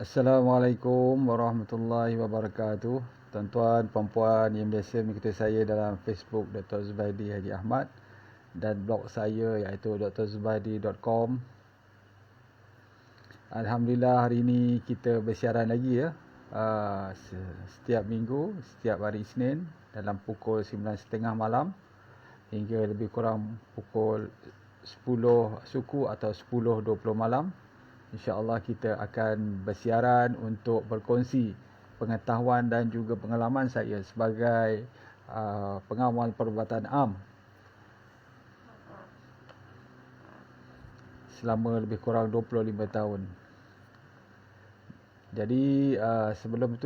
Assalamualaikum warahmatullahi wabarakatuh. Tuan-tuan, puan-puan yang biasa mengikuti saya dalam Facebook Dr. Zubaidi Haji Ahmad dan blog saya iaitu drzubaidi.com. Alhamdulillah hari ini kita bersiaran lagi ya. Setiap minggu, setiap hari Isnin dalam pukul 9.30 malam hingga lebih kurang pukul 10 suku atau 10.20 malam. InsyaAllah kita akan bersiaran untuk berkongsi pengetahuan dan juga pengalaman saya sebagai pengawal perubatan am selama lebih kurang 25 tahun. Jadi sebelum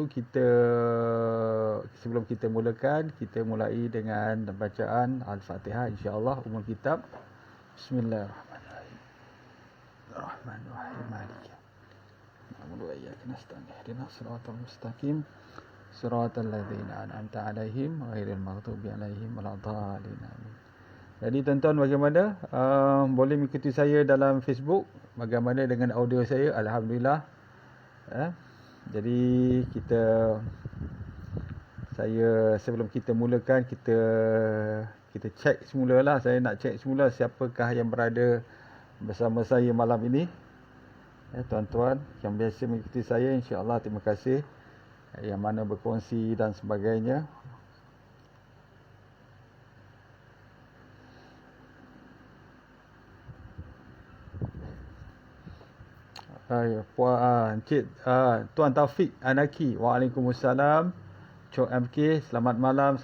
kita mulakan, kita mulai dengan bacaan Al-Fatihah insya-Allah umul kitab. Bismillahirrahmanirrahim. Rahmanirrahim. Maliki na'budu wa iyyaka nasta'in. Ihdinas siratal mustaqim. Siratal ladzina an'amta 'alaihim ghairil maghdubi 'alaihim waladdallin. Amin. Jadi tuan-tuan bagaimana? Boleh mengikuti saya dalam Facebook. Bagaimana dengan audio saya? Alhamdulillah. Jadi sebelum kita mulakan kita cek semulalah. Saya nak cek semula siapakah yang berada bersama saya malam ini. Tuan-tuan yang biasa mengikuti saya, insya-Allah terima kasih. Yang mana berkongsi dan sebagainya. Encik Tuan Taufik Anaki, Waalaikumsalam. Cok MK, selamat malam.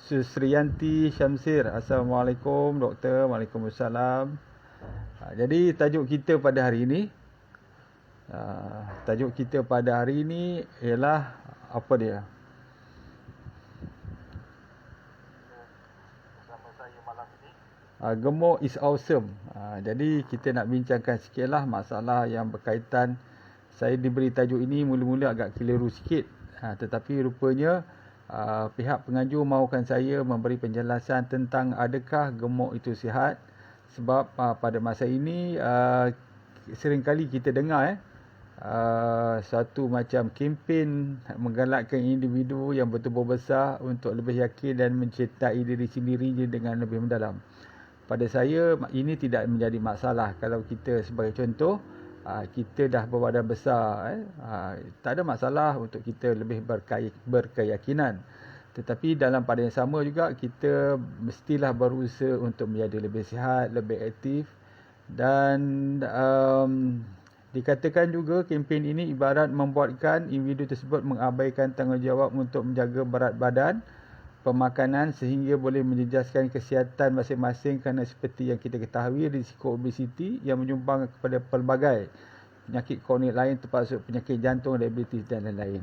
Susriyanti Syamsir, Assalamualaikum doktor. Waalaikumsalam. Jadi tajuk kita pada hari ini ialah apa dia? Gemuk is awesome. Jadi kita nak bincangkan sikitlah masalah yang berkaitan. Saya diberi tajuk ini mula-mula agak keliru sikit. Tetapi rupanya pihak penganjur mahukan saya memberi penjelasan tentang adakah gemuk itu sihat. Sebab pada masa ini seringkali kita dengar satu macam kempen menggalakkan individu yang betul-betul besar untuk lebih yakin dan mencintai diri sendiri dengan lebih mendalam. Pada saya ini tidak menjadi masalah kalau kita sebagai contoh kita dah berbadan besar, tak ada masalah untuk kita lebih berkeyakinan. Tetapi dalam pada yang sama juga kita mestilah berusaha untuk menjadi lebih sihat, lebih aktif dan dikatakan juga kempen ini ibarat membuatkan individu tersebut mengabaikan tanggungjawab untuk menjaga berat badan, pemakanan sehingga boleh menjejaskan kesihatan masing-masing kerana seperti yang kita ketahui risiko obesiti yang menyumbang kepada pelbagai penyakit kronik lain termasuk penyakit jantung, diabetes dan lain-lain.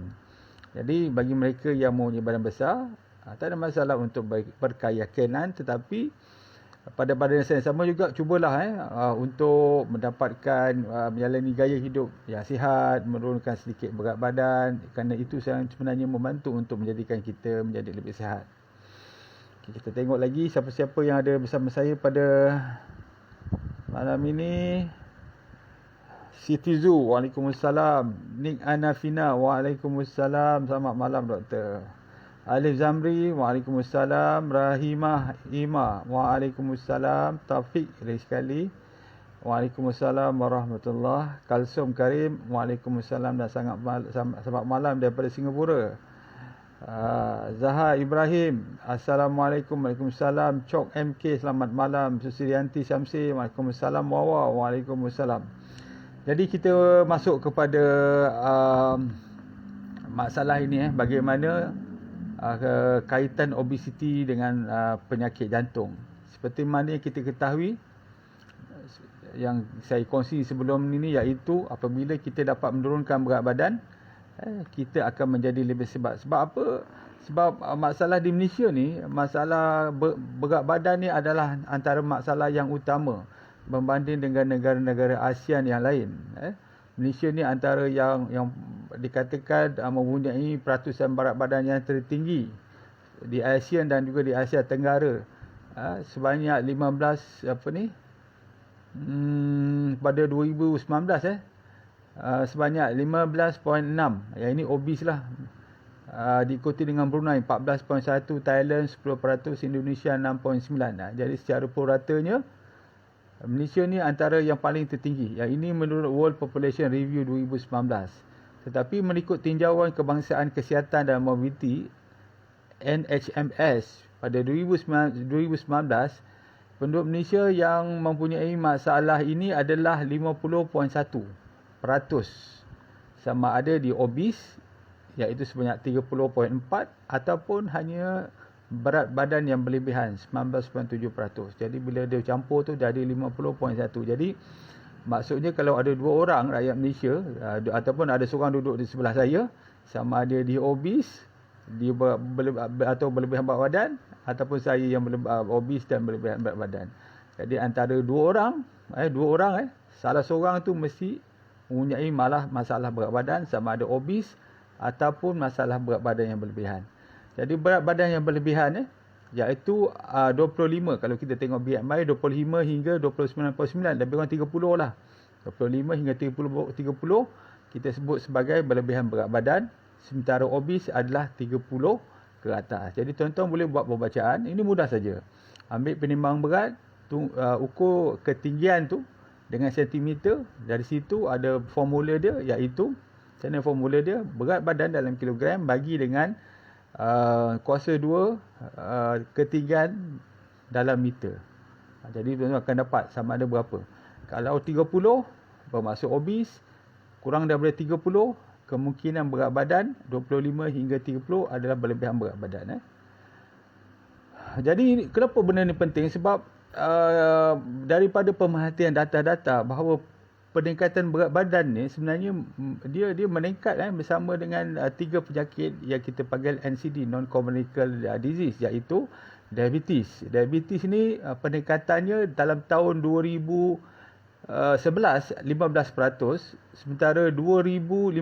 Jadi bagi mereka yang mempunyai badan besar tak ada masalah untuk berkeyakinan, tetapi pada badan yang sama juga cubalah untuk mendapatkan menjalani gaya hidup yang sihat, menurunkan sedikit berat badan kerana itu sebenarnya membantu untuk menjadikan kita menjadi lebih sihat. Kita tengok lagi siapa-siapa yang ada bersama saya pada malam ini. Siti Zu, Waalaikumsalam. Nik Anafina, Waalaikumsalam. Selamat malam doktor. Alif Zamri, Waalaikumsalam. Rahimah Ima, Waalaikumsalam. Taufik lagi sekali, Waalaikumsalam warahmatullahi. Kalsum Karim, Waalaikumsalam dan selamat malam daripada Singapura. Zahar Ibrahim, Assalamualaikum. Waalaikumsalam. Cok MK, selamat malam. Susirianti Syamsi, Waalaikumsalam. Wawa, Waalaikumsalam. Jadi kita masuk kepada masalah ini, bagaimana kaitan obesiti dengan penyakit jantung. Seperti mana yang kita ketahui, yang saya kongsi sebelum ini, iaitu apabila kita dapat menurunkan berat badan, kita akan menjadi lebih sihat. Sebab apa? Sebab masalah di Malaysia ni, masalah berat badan ni adalah antara masalah yang utama berbanding dengan negara-negara ASEAN yang lain. Malaysia ni antara yang dikatakan mempunyai peratusan berat badan yang tertinggi di ASEAN dan juga di Asia Tenggara. Sebanyak 15 pada 2019 sebanyak 15.6. Yang ini obese lah. Diikuti dengan Brunei 14.1, Thailand 10%, Indonesia 6.9. Jadi secara puratanya Malaysia ni antara yang paling tertinggi. Yang ini menurut World Population Review 2019. Tetapi mengikut tinjauan Kebangsaan Kesihatan dan Mobiliti NHMS pada 2019, penduduk Malaysia yang mempunyai masalah ini adalah 50.1%. Sama ada di obese iaitu sebanyak 30.4 ataupun hanya berat badan yang berlebihan 19.7%. Jadi bila dia campur tu jadi 50.1. Jadi maksudnya kalau ada dua orang rakyat Malaysia ataupun ada seorang duduk di sebelah saya, sama ada dia obese, dia atau berlebihan berat badan, ataupun saya yang obese dan berlebihan berat badan. Jadi antara dua orang salah seorang tu mesti mempunyai masalah berat badan, sama ada obese ataupun masalah berat badan yang berlebihan. Jadi berat badan yang berlebihan iaitu 25. Kalau kita tengok BMI 25 hingga 29.9, lebih kurang 30 lah. 25 hingga 30 kita sebut sebagai berlebihan berat badan, sementara obese adalah 30 ke atas. Jadi tuan-tuan boleh buat pembacaan. Ini mudah saja. Ambil penimbangan berat, ukur ketinggian tu dengan sentimeter. Dari situ ada formula dia, iaitu formula dia berat badan dalam kilogram bagi dengan kuasa 2 ketinggian dalam meter. Jadi tuan-tuan akan dapat sama ada berapa. Kalau 30 bermaksud obese, kurang daripada 30 kemungkinan berat badan 25 hingga 30 adalah berlebihan berat badan. Jadi kenapa benda ni penting? Sebab daripada pemerhatian data-data bahawa peningkatan berat badan ni sebenarnya dia meningkat bersama dengan 3 penyakit yang kita panggil NCD, non-communicable disease, iaitu diabetes. Diabetes ni peningkatannya dalam tahun 2011 15%, sementara 2015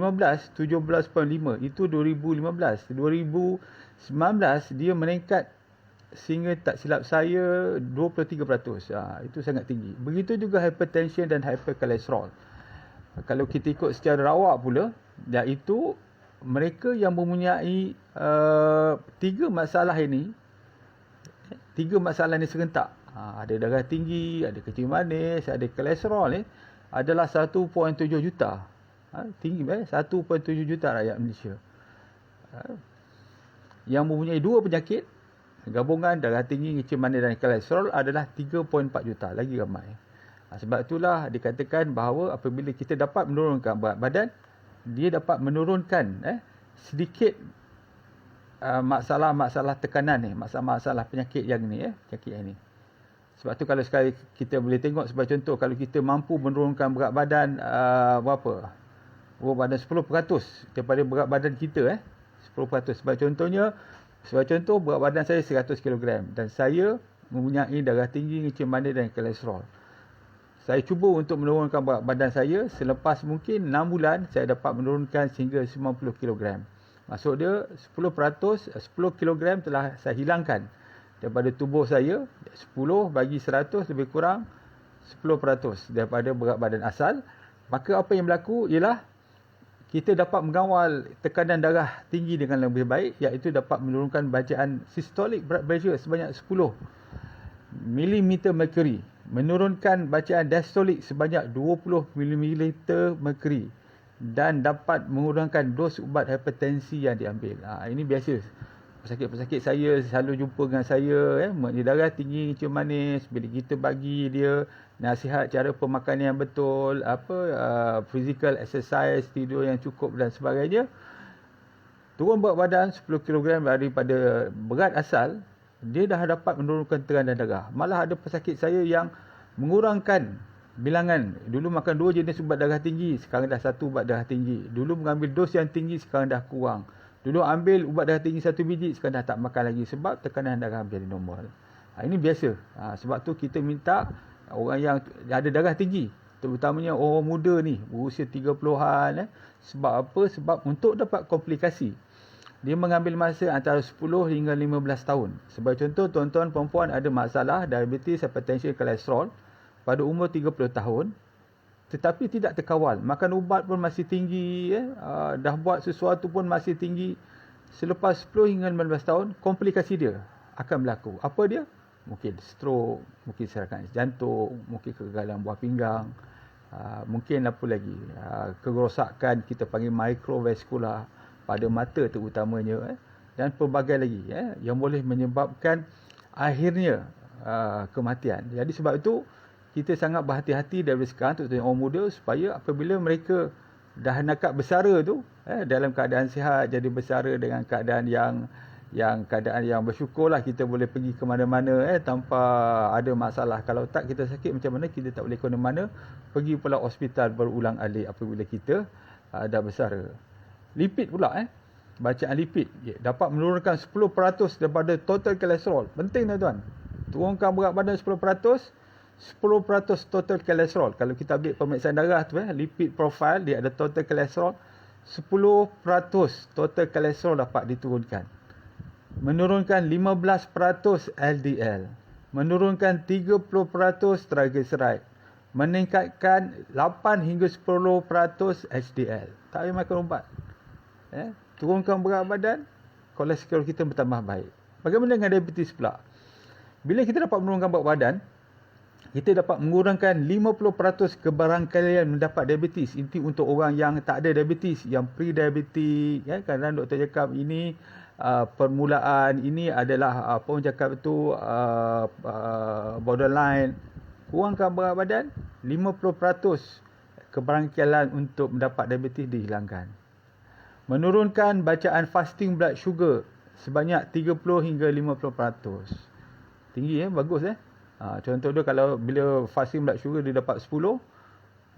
17.5. Itu 2015. 2019 dia meningkat sehingga tak silap saya 23%. Itu sangat tinggi. Begitu juga hypertension dan hyperkolesterol. Kalau kita ikut secara rawak pula, iaitu mereka yang mempunyai 3 masalah ini serentak. Ada darah tinggi, ada kencing manis, ada kolesterol adalah 1.7 juta. Tinggi 1.7 juta rakyat Malaysia. Yang mempunyai 2 penyakit gabungan darah tinggi, kencing manis dan kolesterol adalah 3.4 juta, lagi ramai. Sebab itulah dikatakan bahawa apabila kita dapat menurunkan berat badan, dia dapat menurunkan sedikit masalah-masalah tekanan ni, masalah-masalah penyakit yang ni, penyakit yang ni. Sebab tu kalau sekali kita boleh tengok sebagai contoh, kalau kita mampu menurunkan berat badan berapa? Berat badan 10% daripada berat badan kita 10%. Sebagai contoh, berat badan saya 100 kg dan saya mempunyai darah tinggi, kencing manis dan kolesterol. Saya cuba untuk menurunkan berat badan saya, selepas mungkin 6 bulan saya dapat menurunkan sehingga 90 kg. Maksud dia 10% 10 kg telah saya hilangkan daripada tubuh saya. 10 bagi 100 lebih kurang 10% daripada berat badan asal. Maka apa yang berlaku ialah kita dapat mengawal tekanan darah tinggi dengan lebih baik, iaitu dapat menurunkan bacaan systolic blood pressure sebanyak 10 mm mercury, menurunkan bacaan diastolic sebanyak 20 mm mercury dan dapat mengurangkan dos ubat hipertensi yang diambil. Ini biasa. Pesakit-pesakit saya selalu jumpa dengan saya, dia darah tinggi, kencing manis. Bila kita bagi dia nasihat cara pemakanan yang betul, physical exercise, tidur yang cukup dan sebagainya, turun berat badan 10 kg daripada berat asal, dia dah dapat menurunkan tekanan darah. Malah ada pesakit saya yang mengurangkan bilangan. Dulu makan 2 jenis ubat darah tinggi, sekarang dah 1 ubat darah tinggi. Dulu mengambil dos yang tinggi, sekarang dah kurang. Dulu ambil ubat darah tinggi 1 biji, sekarang dah tak makan lagi sebab tekanan darah menjadi normal. Ini biasa. Sebab tu kita minta orang yang ada darah tinggi, terutamanya orang muda ni, berusia 30-an. Sebab apa? Sebab untuk dapat komplikasi, dia mengambil masa antara 10 hingga 15 tahun. Sebagai contoh, tuan-tuan perempuan ada masalah diabetes, hypertension, kolesterol pada umur 30 tahun. tetapi tidak terkawal. Makan ubat pun masih tinggi, dah buat sesuatu pun masih tinggi. Selepas 10 hingga 15 tahun, komplikasi dia akan berlaku. Apa dia? Mungkin stroke, mungkin serangan jantung, mungkin kegagalan buah pinggang, mungkin apa lagi, kerosakan kita panggil mikrovaskular pada mata terutamanya, dan pelbagai lagi yang boleh menyebabkan akhirnya kematian. Jadi sebab itu kita sangat berhati-hati dari sekarang, terutama orang muda, supaya apabila mereka dah nakak bersara tu, dalam keadaan sihat, jadi bersara dengan keadaan keadaan yang bersyukurlah, kita boleh pergi ke mana-mana tanpa ada masalah. Kalau tak, kita sakit macam mana, kita tak boleh ke mana-mana, pergi pula hospital berulang alik apabila kita dah bersara. Lipid pula, bacaan lipid dapat menurunkan 10% daripada total kolesterol. Penting tuan-tuan, turunkan berat badan 10%, 10% total kolesterol. Kalau kita ambil pemeriksaan darah tu, lipid profile, dia ada total kolesterol, 10% total kolesterol dapat diturunkan. Menurunkan 15% LDL, menurunkan 30% triglyceride, meningkatkan 8 hingga 10% HDL. Tak payah makan ubat. Turunkan berat badan, kolesterol kita bertambah baik. Bagaimana dengan diabetes pula? Bila kita dapat menurunkan berat badan, kita dapat mengurangkan 50% kebarangkalian mendapat diabetes. Ini untuk orang yang tak ada diabetes, yang pre-diabetes. Kadang-kadang doktor cakap ini permulaan, ini adalah apa orang cakap itu borderline. Kurangkan berat badan, 50% kebarangkalian untuk mendapat diabetes dihilangkan. Menurunkan bacaan fasting blood sugar sebanyak 30 hingga 50%. Tinggi bagus contoh dia, kalau bila fasting blood sugar dia dapat 10,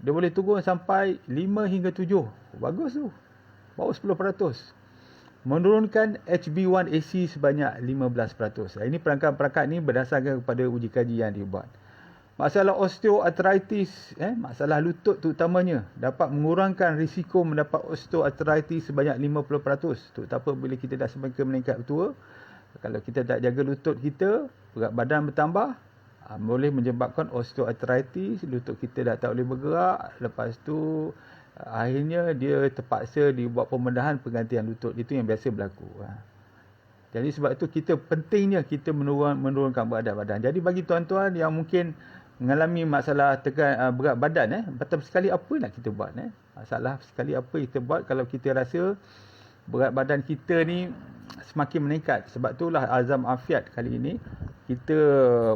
dia boleh turun sampai 5 hingga 7. Bagus tu. Baru 10%. Menurunkan HB1AC sebanyak 15%. Ini perangkat-perangkat ni berdasarkan kepada uji kaji yang dibuat. Masalah osteoarthritis, masalah lutut terutamanya, dapat mengurangkan risiko mendapat osteoarthritis sebanyak 50%. Terutama bila kita dah semakin meningkat tua, kalau kita tak jaga lutut kita, berat badan bertambah, boleh menyebabkan osteoarthritis, lutut kita dah tak boleh bergerak, lepas tu akhirnya dia terpaksa dibuat pembedahan penggantian lutut. Itu yang biasa berlaku. Jadi sebab itu pentingnya kita menurunkan berat badan. Jadi bagi tuan-tuan yang mungkin mengalami masalah berat badan, betul sekali apa nak kita buat, masalah sekali apa kita buat kalau kita rasa berat badan kita ni semakin meningkat. Sebab itulah Azam Afiat kali ini kita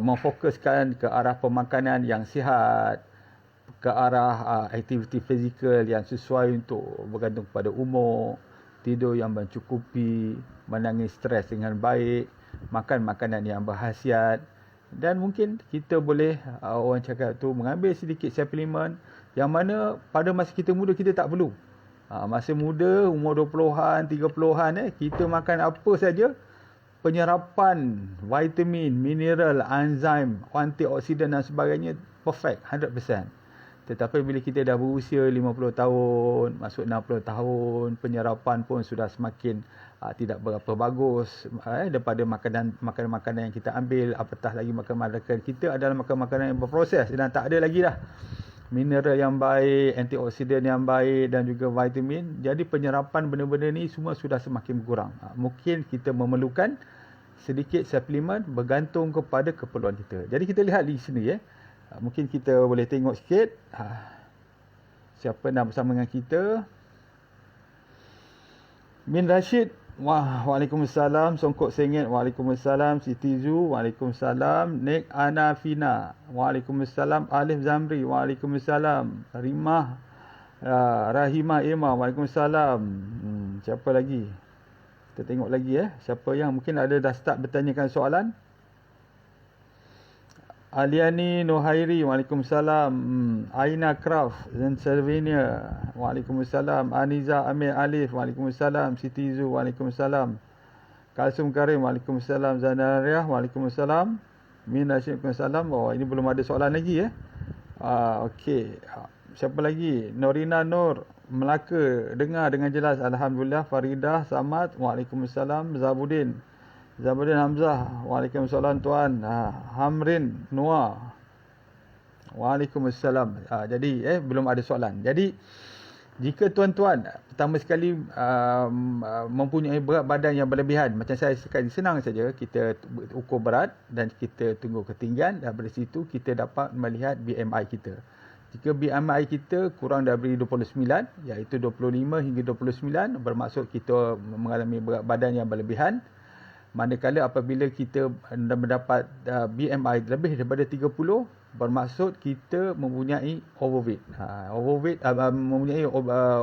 memfokuskan ke arah pemakanan yang sihat, ke arah aktiviti fizikal yang sesuai untuk bergantung kepada umur, tidur yang mencukupi, menangani stres dengan baik, makan makanan yang berkhasiat, dan mungkin kita boleh orang cakap tu mengambil sedikit suplemen yang mana pada masa kita muda kita tak perlu. Masa muda, umur 20-an, 30-an, kita makan apa saja, penyerapan vitamin, mineral, enzim, antioksidan dan sebagainya perfect, 100%. Tetapi bila kita dah berusia 50 tahun, masuk 60 tahun, penyerapan pun sudah semakin tidak berapa bagus daripada makanan-makanan yang kita ambil. Apatah lagi makanan kita adalah makanan-makanan yang berproses dan tak ada lagi dah mineral yang baik, antioksidan yang baik dan juga vitamin. Jadi penyerapan benda-benda ni semua sudah semakin berkurang. Mungkin kita memerlukan sedikit suplemen bergantung kepada keperluan kita. Jadi kita lihat di sini mungkin kita boleh tengok sikit siapa nak bersama dengan kita. Min Rashid, waalaikumsalam. Songkok Sengit, waalaikumsalam. Siti Zu, waalaikumsalam. Nek Ana Fina, waalaikumsalam. Alif Zamri, waalaikumsalam. Rimah Rahimah Irma, waalaikumsalam. Siapa lagi? Kita tengok lagi siapa yang mungkin ada dah start bertanyakan soalan. Aliani Nuhairi, waalaikumsalam. Aina Craft dan Servinia, waalaikumsalam. Aniza Amir Alif, waalaikumsalam. Siti Zu, waalaikumsalam. Kalsum Karim, waalaikumsalam. Zanariah, waalaikumsalam. Min Rashid, waalaikumsalam. Ini belum ada soalan lagi okey. Siapa lagi? Norina Nur Melaka, dengar dengan jelas, alhamdulillah. Faridah Samad, waalaikumsalam. Zabudin Hamzah, waalaikumsalam tuan. Hamrin Noah, Waalaikumsalam. Jadi belum ada soalan. Jadi jika tuan-tuan pertama sekali mempunyai berat badan yang berlebihan, macam saya sekali, senang saja kita ukur berat dan kita tunggu ketinggian, dan dari situ kita dapat melihat BMI kita. Jika BMI kita kurang dari 29, iaitu 25 hingga 29, bermaksud kita mengalami berat badan yang berlebihan. Manakala apabila kita mendapat BMI lebih daripada 30, bermaksud kita mempunyai overweight. Mempunyai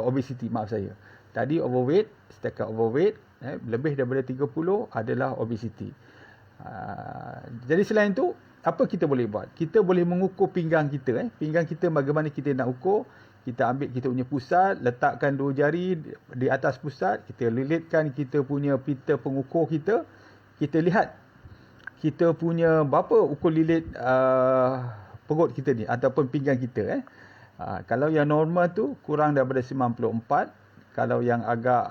obesity, maaf saya. Tadi overweight, setakat overweight, lebih daripada 30 adalah obesity. Jadi selain itu, apa kita boleh buat? Kita boleh mengukur pinggang kita. Pinggang kita bagaimana kita nak ukur? Kita ambil kita punya pusat, letakkan 2 jari di atas pusat, kita lilitkan kita punya pita pengukur kita. Kita lihat kita punya berapa ukur lilit perut kita ni ataupun pinggang kita. Kalau yang normal tu kurang daripada 94, kalau yang agak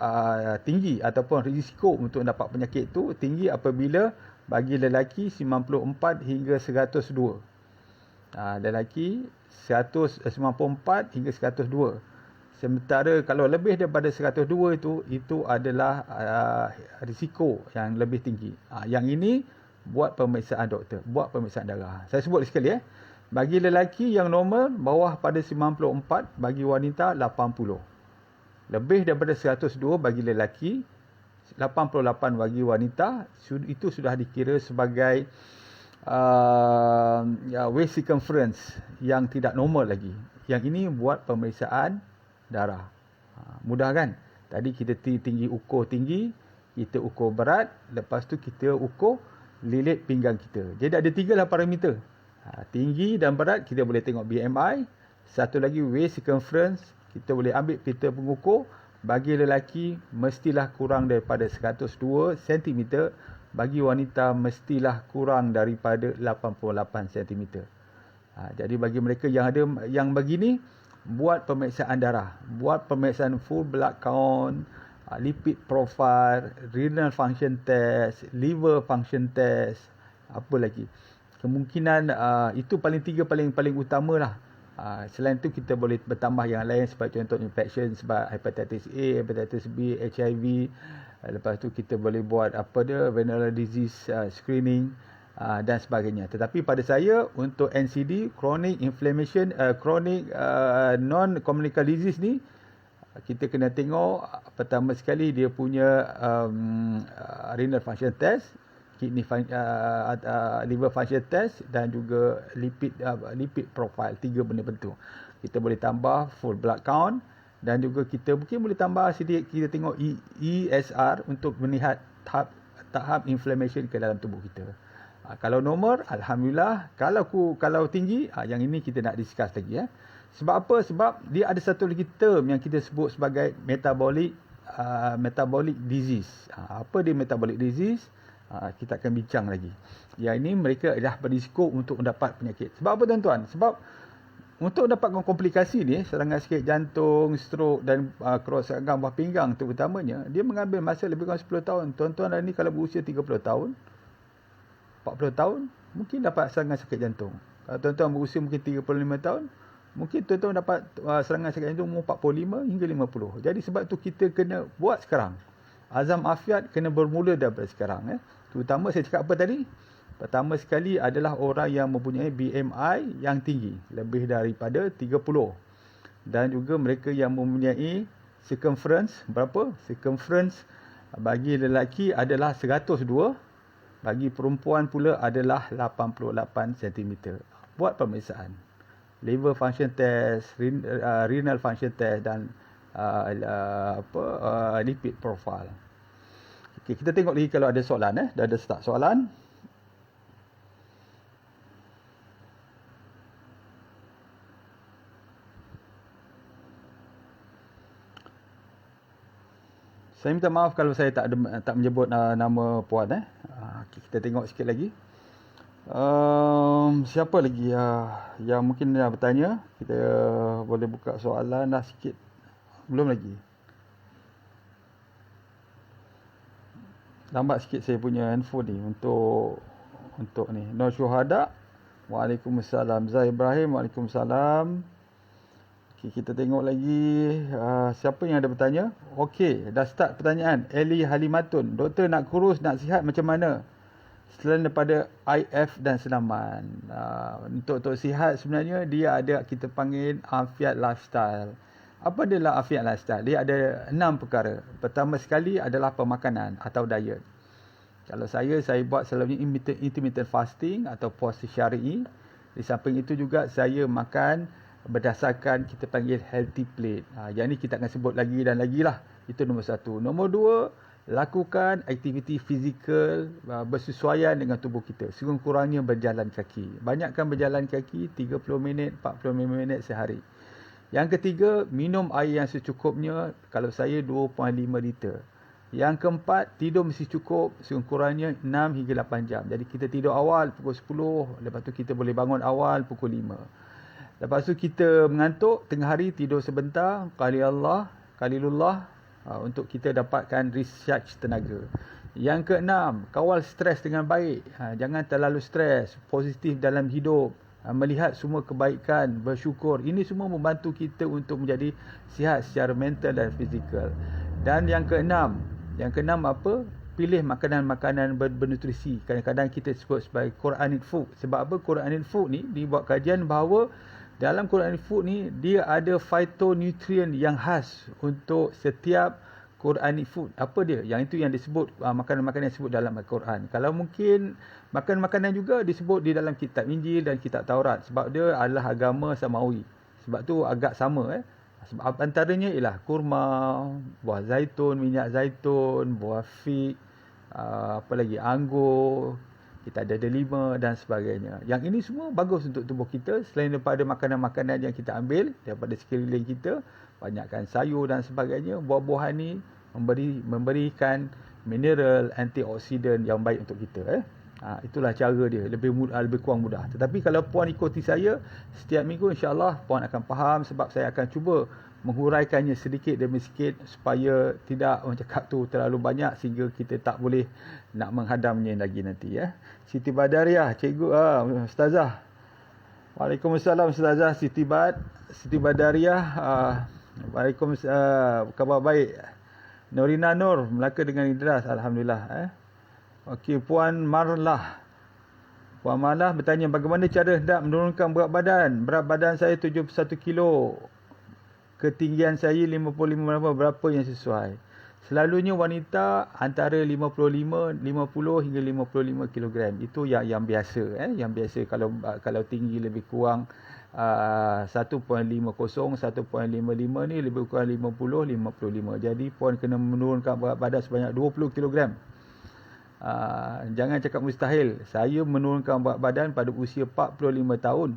tinggi ataupun risiko untuk dapat penyakit tu tinggi apabila bagi lelaki 94 hingga 102. Lelaki 94 hingga 102. Sementara kalau lebih daripada 102 itu adalah risiko yang lebih tinggi. Yang ini buat pemeriksaan doktor, buat pemeriksaan darah. Saya sebut sekali Bagi lelaki yang normal bawah pada 94, bagi wanita 80. Lebih daripada 102 bagi lelaki, 88 bagi wanita, itu sudah dikira sebagai waist circumference yang tidak normal lagi. Yang ini buat pemeriksaan darah. Mudah kan? Tadi kita ukur tinggi, kita ukur berat, lepas tu kita ukur lilit pinggang kita. Jadi ada 3 lah parameter. Tinggi dan berat kita boleh tengok BMI. Satu lagi waist circumference, kita boleh ambil pita pengukur. Bagi lelaki mestilah kurang daripada 102 cm, bagi wanita mestilah kurang daripada 88 cm. Jadi bagi mereka yang ada yang begini, buat pemeriksaan darah, buat pemeriksaan full blood count, lipid profile, renal function test, liver function test, apa lagi. Kemungkinan itu paling utama lah. Selain itu kita boleh bertambah yang lain seperti contoh infection sebab hepatitis A, hepatitis B, HIV. Lepas tu kita boleh buat venereal disease screening dan sebagainya. Tetapi pada saya untuk NCD, chronic inflammation, chronic non-communicable disease ni, kita kena tengok pertama sekali dia punya renal function test, kidney liver function test dan juga lipid profile. 3 benda bentuk. Kita boleh tambah full blood count dan juga kita mungkin boleh tambah sedikit, kita tengok ESR untuk melihat tahap inflammation ke dalam tubuh kita. Kalau normal, alhamdulillah. Kalau tinggi, yang ini kita nak discuss lagi. Sebab apa? Sebab dia ada satu lagi term yang kita sebut sebagai metabolic disease. Apa dia metabolic disease? Kita akan bincang lagi. Yang ini mereka dah berisiko untuk mendapat penyakit. Sebab apa tuan-tuan? Sebab untuk mendapatkan komplikasi ni, serangan sakit jantung, stroke dan kerosakan buah pinggang terutamanya, dia mengambil masa lebih kurang 10 tahun. Tuan-tuan hari ni kalau berusia 30 tahun, 40 tahun, mungkin dapat serangan sakit jantung. Kalau tuan-tuan berusia mungkin 35 tahun, mungkin tuan-tuan dapat serangan sakit jantung umur 45 hingga 50. Jadi sebab tu kita kena buat sekarang. Azam afiat kena bermula daripada sekarang. Terutama saya cakap apa tadi? Pertama sekali adalah orang yang mempunyai BMI yang tinggi, lebih daripada 30. Dan juga mereka yang mempunyai circumference, berapa? Circumference bagi lelaki adalah 102, bagi perempuan pula adalah 88 cm. Buat pemeriksaan. Liver function test, renal function test dan lipid profile. Okay, kita tengok lagi kalau ada soalan. Dah ada start soalan. Saya minta maaf kalau saya tak menyebut nama puan. Okay, kita tengok sikit lagi. Siapa lagi yang mungkin nak bertanya? Kita boleh buka soalan dah sikit. Belum lagi. Lambat sikit saya punya handphone ni untuk ni. Nur Syuhada Waalaikumsalam. Zahir Ibrahim, Waalaikumsalam. Okay, kita tengok lagi siapa yang ada bertanya. Okey, dah start pertanyaan. Eli Halimatun. Doktor, nak kurus, nak sihat macam mana? Selain daripada IF dan senaman. Untuk sihat sebenarnya dia ada kita panggil Afiat Lifestyle. Apa adalah Afiat Lifestyle? Dia ada 6 perkara. Pertama sekali adalah pemakanan atau diet. Kalau saya buat selalunya intermittent fasting atau puasa syar'i. Di samping itu juga saya makan berdasarkan kita panggil healthy plate. Yang ni kita akan sebut lagi dan lagi lah. Itu nombor 1. Nombor 2, lakukan aktiviti fizikal bersesuaian dengan tubuh kita. Sekurang-kurangnya berjalan kaki. Banyakkan berjalan kaki 30 minit, 45 minit sehari. Yang ketiga, minum air yang secukupnya. Kalau saya 2.5 liter. Yang keempat, tidur mesti cukup sekurang-kurangnya 6 hingga 8 jam. Jadi kita tidur awal pukul 10, lepas tu kita boleh bangun awal pukul 5. Lepas tu kita mengantuk, tengah hari tidur sebentar, qalilullah, untuk kita dapatkan recharge tenaga. Yang keenam, kawal stres dengan baik. Jangan terlalu stres, positif dalam hidup, melihat semua kebaikan, bersyukur. Ini semua membantu kita untuk menjadi sihat secara mental dan fizikal. Dan yang keenam apa? Pilih makanan-makanan bernutrisi. Kadang-kadang kita sebut sebagai Quranic food. Sebab apa? Quranic food ni dibuat kajian bahawa dalam Quranic food ni dia ada phytonutrient yang khas untuk setiap Quranic food. Apa dia? Yang itu yang disebut makanan-makanan yang disebut dalam Al-Quran. Kalau mungkin makanan-makanan juga disebut di dalam kitab Injil dan kitab Taurat. Sebab dia adalah agama Samawi. Sebab tu agak sama. Sebab antaranya ialah kurma, buah zaitun, minyak zaitun, buah fig, apa lagi, anggur, kita ada delima dan sebagainya. Yang ini semua bagus untuk tubuh kita. Selain daripada makanan-makanan yang kita ambil daripada sekeliling kita, banyakkan sayur dan sebagainya. Buah-buahan ni memberikan mineral, antioksidan yang baik untuk kita. Itulah cara dia, lebih kurang mudah. Tetapi kalau puan ikuti saya setiap minggu, insya-Allah puan akan faham, sebab saya akan cuba menghuraikannya sedikit demi sedikit supaya tidak orang cakap tu terlalu banyak sehingga kita tak boleh nak menghadamnya lagi nanti. Siti Badariah, cikgu, ustazah. Waalaikumsalam ustazah Siti Badariah. Waalaikumsalam, khabar baik. Norina Nur, Melaka dengan Idras, alhamdulillah. Okey, Puan Marlah. Puan Marlah bertanya, bagaimana cara hendak menurunkan berat badan? Berat badan saya 71 kilo. Ketinggian saya 55, berapa yang sesuai? Selalunya wanita antara 50 hingga 55 kilogram. Itu yang biasa. Yang biasa kalau tinggi lebih kurang 1.50, 1.55 ni lebih kurang 55. Jadi puan kena menurunkan berat badan sebanyak 20 kilogram. Jangan cakap mustahil. Saya menurunkan berat badan pada usia 45 tahun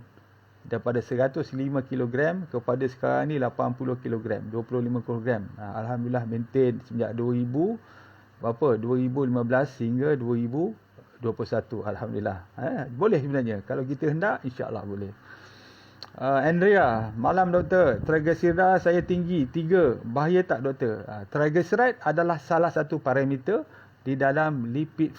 daripada 105 kg kepada sekarang ni 80 kg, 25 kg. Alhamdulillah maintain sejak 2015 hingga 2021. Alhamdulillah. Boleh sebenarnya kalau kita hendak, insya-Allah boleh. Andrea, malam doktor, triglyceride saya tinggi 3, bahaya tak doktor? Triglyceride adalah salah satu parameter di dalam lipid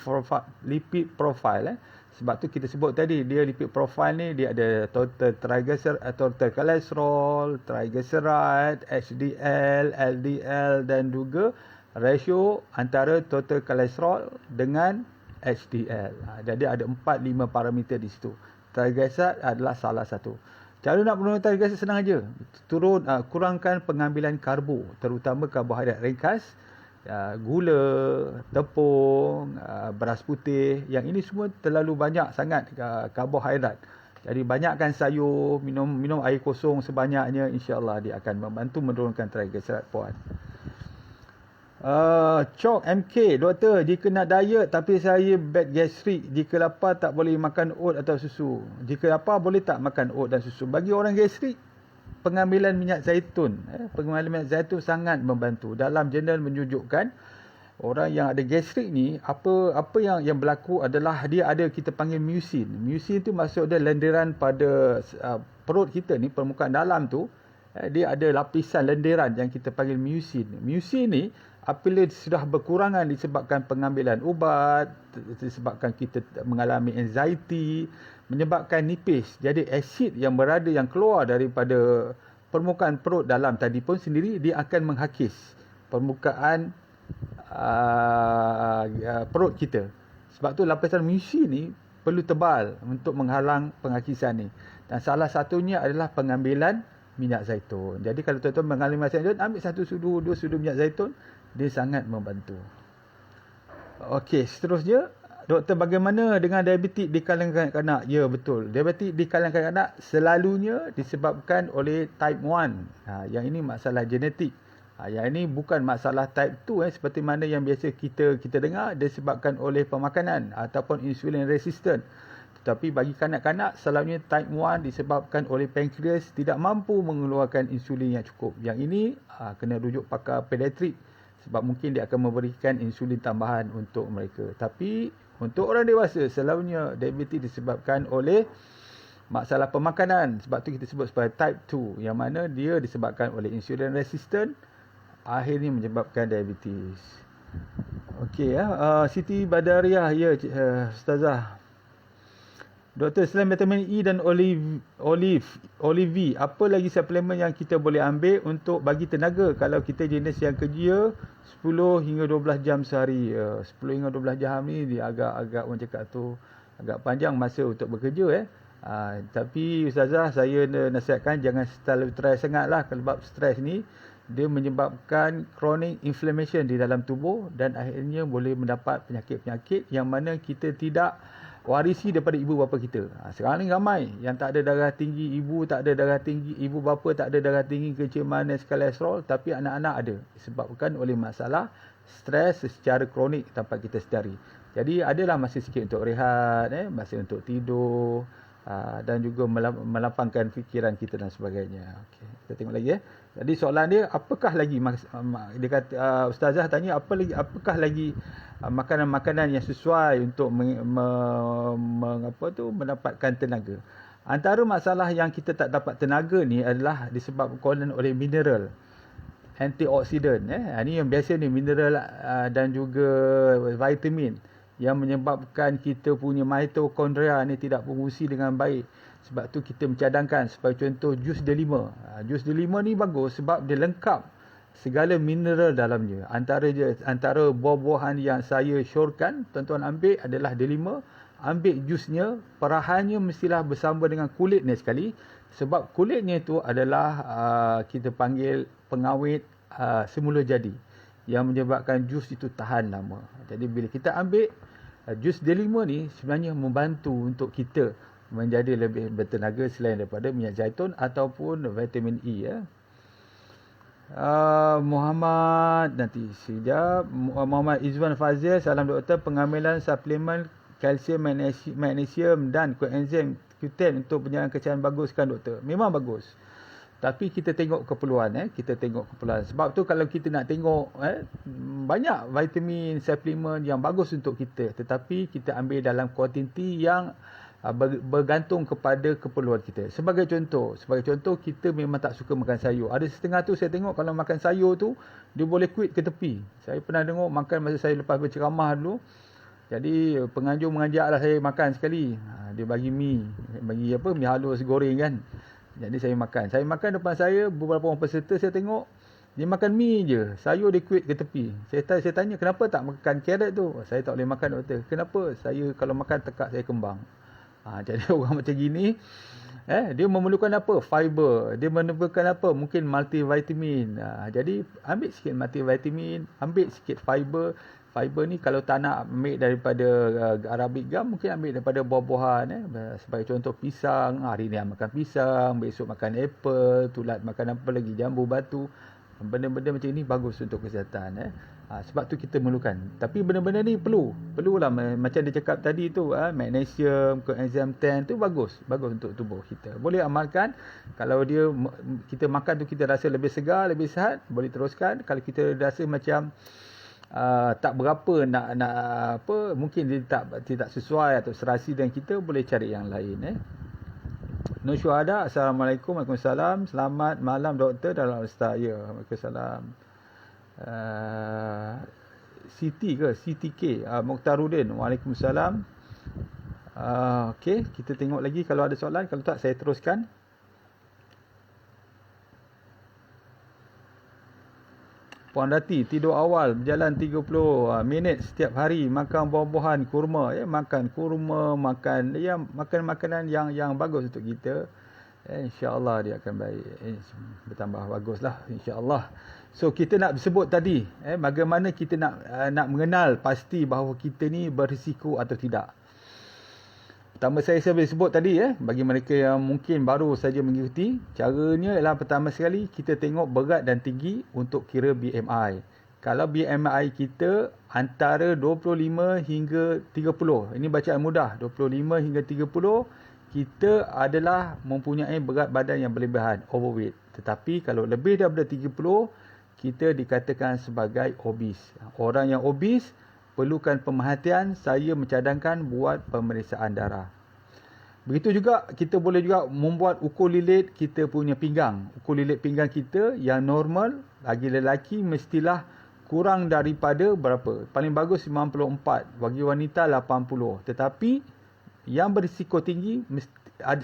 profile. Sebab tu kita sebut tadi, dia lipid profile ni dia ada total triglyceride, total kolesterol, triglyceride, HDL, LDL dan juga ratio antara total kolesterol dengan HDL. Jadi ada 4-5 parameter di situ. Triglyceride adalah salah satu. Cara nak menurunkan triglyceride senang aja. Kurangkan pengambilan karbo, terutama karbohidrat ringkas. Gula, tepung, beras putih. Yang ini semua terlalu banyak sangat karbohidrat. Jadi banyakkan sayur, minum air kosong sebanyaknya, insya-Allah dia akan membantu menurunkan triglyceride puan. Chok MK, doktor, jika nak diet tapi saya bad gastric, jika lapar tak boleh makan oat atau susu. Jika lapar boleh tak makan oat dan susu? Bagi orang gastrik, pengambilan minyak zaitun, pengambilan minyak zaitun sangat membantu. Dalam jurnal menunjukkan orang yang ada gastrik ni, apa yang berlaku adalah dia ada kita panggil mucin. Mucin tu maksud dia lendiran pada perut kita ni, permukaan dalam tu, dia ada lapisan lendiran yang kita panggil mucin. Mucin ni Apabila sudah berkurangan disebabkan pengambilan ubat, disebabkan kita mengalami anxiety, menyebabkan nipis. Jadi asid yang keluar daripada permukaan perut dalam tadi pun sendiri, dia akan menghakis permukaan perut kita. Sebab tu lapisan musi ni perlu tebal untuk menghalang penghakisan ni. Dan salah satunya adalah pengambilan minyak zaitun. Jadi kalau tuan-tuan mengalami minyak zaitun, ambil 1 sudu, 2 sudu minyak zaitun, dia sangat membantu. Okey, seterusnya, doktor, bagaimana dengan diabetik di kalangan kanak-kanak? Ya, betul. Diabetik di kalangan kanak-kanak selalunya disebabkan oleh type 1. Yang ini masalah genetik. Yang ini bukan masalah type 2 seperti mana yang biasa kita dengar, disebabkan oleh pemakanan ataupun insulin resistant. Tetapi bagi kanak-kanak, selalunya type 1 disebabkan oleh pankreas tidak mampu mengeluarkan insulin yang cukup. Yang ini kena rujuk pakar pediatrik, sebab mungkin dia akan memberikan insulin tambahan untuk mereka. Tapi untuk orang dewasa, selalunya diabetes disebabkan oleh masalah pemakanan. Sebab tu kita sebut sebagai type 2, yang mana dia disebabkan oleh insulin resistant, akhirnya menyebabkan diabetes. Okey, Siti Badariah, ya, Ustazah. Doktor, selain vitamin E dan olive, apa lagi suplemen yang kita boleh ambil untuk bagi tenaga kalau kita jenis yang kerja 10 hingga 12 jam sehari? 10 hingga 12 jam ni dia agak orang cakap tu agak panjang masa untuk bekerja. Tapi Ustazah, saya nasihatkan jangan terlalu stres sangatlah, sebab stres ni dia menyebabkan chronic inflammation di dalam tubuh dan akhirnya boleh mendapat penyakit-penyakit yang mana kita tidak warisi daripada ibu bapa kita. Sekarang ni ramai yang tak ada darah tinggi, ibu bapa tak ada darah tinggi, kencing manis, kolesterol, tapi anak-anak ada, disebabkan oleh masalah stres secara kronik tanpa kita sedari. Jadi adalah masa sikit untuk rehat, masa untuk tidur, dan juga melapangkan fikiran kita dan sebagainya. Okey, kita tengok lagi. Jadi soalan dia, apakah lagi, dia kata, Ustazah tanya apakah lagi makanan-makanan yang sesuai untuk mendapatkan tenaga. Antara masalah yang kita tak dapat tenaga ni adalah disebabkan oleh mineral, antioksidan. Ini yang biasa ni, mineral dan juga vitamin yang menyebabkan kita punya mitokondria ni tidak berfungsi dengan baik. Sebab tu kita mencadangkan, sebagai contoh, jus delima. Jus delima ni bagus sebab dia lengkap segala mineral dalamnya. Antara buah-buahan yang saya syorkan tuan-tuan ambil adalah delima. Ambil jusnya, perahannya mestilah bersama dengan kulitnya sekali. Sebab kulitnya itu adalah kita panggil pengawet semula jadi, yang menyebabkan jus itu tahan lama. Jadi bila kita ambil jus delima ni, sebenarnya membantu untuk kita menjadi lebih bertenaga selain daripada minyak zaitun ataupun vitamin E. Muhammad Muhammad Izwan Fazil, salam doktor, pengambilan suplemen kalsium, magnesium dan koenzim Q10 untuk penjagaan kesihatan bagus kan doktor? Memang bagus. Tapi kita tengok keperluan. Sebab tu kalau kita nak tengok banyak vitamin suplemen yang bagus untuk kita, tetapi kita ambil dalam kuantiti yang bergantung kepada keperluan kita. Sebagai contoh, kita memang tak suka makan sayur. Ada setengah tu saya tengok kalau makan sayur tu dia boleh quit ke tepi. Saya pernah tengok makan masa saya lepas berceramah dulu. Jadi penganjur mengajaklah saya makan sekali. Dia bagi mi halus goreng kan. Jadi saya makan depan saya, beberapa orang peserta saya tengok dia makan mi je, sayur dia quit ke tepi. Saya tanya kenapa tak makan carrot tu? Saya tak boleh makan doktor. Kenapa? Saya kalau makan tekak saya kembang. Jadi orang macam gini, dia memerlukan apa? Fiber. Dia memerlukan apa? Mungkin multivitamin. Jadi ambil sikit multivitamin, ambil sikit fiber. Fiber ni kalau tak nak ambil daripada Arabic gum, mungkin ambil daripada buah-buahan. Sebagai contoh pisang, hari ni makan pisang, besok makan apple, tulat makan apa lagi, jambu batu. Benda-benda macam ni bagus untuk kesihatan. Sebab tu kita memerlukan. Tapi benda-benda ni perlulah macam dia cakap tadi tu, magnesium, coenzim 10 tu bagus untuk tubuh kita. Boleh amalkan. Kalau kita makan tu kita rasa lebih segar, lebih sihat, boleh teruskan. Kalau kita rasa macam tak berapa nak mungkin dia tidak sesuai atau serasi dengan kita, boleh cari yang lain. Nur Syuhada, Assalamualaikum. Waalaikumsalam. Selamat malam doktor dalam Ustaz. Ya, Waalaikumsalam. Siti ke? CTK. Mukhtaruddin. Waalaikumsalam. Okey, kita tengok lagi kalau ada soalan. Kalau tak, saya teruskan. Puan Dati, tidur awal, berjalan 30 minit setiap hari, makan buah-buahan, kurma. Makan kurma, makan makanan yang bagus untuk kita. InsyaAllah dia akan baik. Bertambah baguslah, insyaAllah. So, kita nak sebut tadi, bagaimana kita nak mengenal pasti bahawa kita ni berisiko atau tidak. Pertama saya boleh sebut tadi, bagi mereka yang mungkin baru saja mengikuti, caranya ialah pertama sekali kita tengok berat dan tinggi untuk kira BMI. Kalau BMI kita antara 25 hingga 30, ini bacaan mudah, 25 hingga 30, kita adalah mempunyai berat badan yang berlebihan, overweight. Tetapi kalau lebih daripada 30, kita dikatakan sebagai obese. Orang yang obese perlukan pemerhatian, saya mencadangkan buat pemeriksaan darah. Begitu juga kita boleh juga membuat ukur lilit kita punya pinggang. Ukur lilit pinggang kita yang normal bagi lelaki mestilah kurang daripada berapa? Paling bagus 94, bagi wanita 80. Tetapi yang berisiko tinggi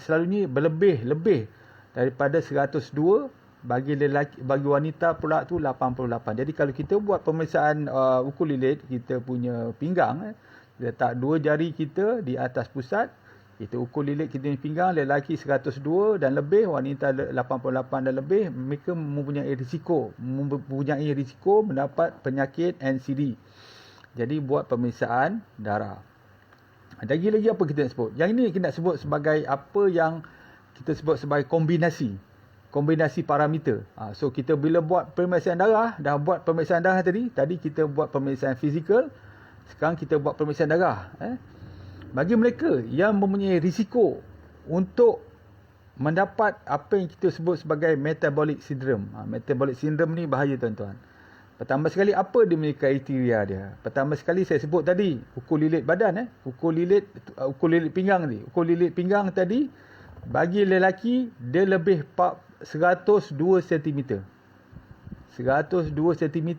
selalunya lebih daripada 102. Bagi lelaki, bagi wanita pula tu 88. Jadi kalau kita buat pemeriksaan ukur lilit kita punya pinggang, letak dua jari kita di atas pusat, kita ukur lilit kita punya pinggang, lelaki 102 dan lebih, wanita 88 dan lebih, mereka mempunyai risiko mendapat penyakit NCD. Jadi buat pemeriksaan darah. Lagi apa kita nak sebut? Yang ini kita nak sebut sebagai apa yang kita sebut sebagai kombinasi parameter. So kita bila buat pemeriksaan darah, dah buat pemeriksaan darah tadi kita buat pemeriksaan fizikal, sekarang kita buat pemeriksaan darah. Bagi mereka yang mempunyai risiko untuk mendapat apa yang kita sebut sebagai metabolic syndrome. Metabolic syndrome ni bahaya tuan-tuan. Pertama sekali, apa dia punya kriteria dia? Pertama sekali saya sebut tadi, ukur lilit badan, ukur lilit pinggang ni. Ukur lilit pinggang tadi bagi lelaki dia lebih 102 cm. 102 cm,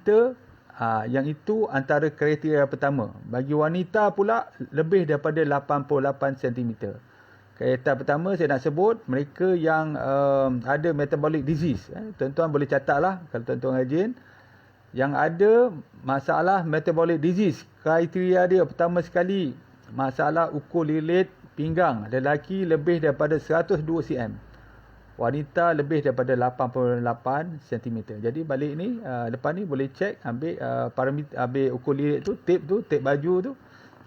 yang itu antara kriteria pertama. Bagi wanita pula lebih daripada 88 cm. Kriteria pertama saya nak sebut mereka yang ada metabolic disease. Tuan-tuan boleh catatlah kalau tuan-tuan rajin. Yang ada masalah metabolic disease, kriteria dia pertama sekali masalah ukur lilit pinggang. Lelaki lebih daripada 102 cm. Wanita lebih daripada 88 cm. Jadi balik ni, depan ni boleh cek, ambil parameter, ambil ukur lilit tu, tape baju tu.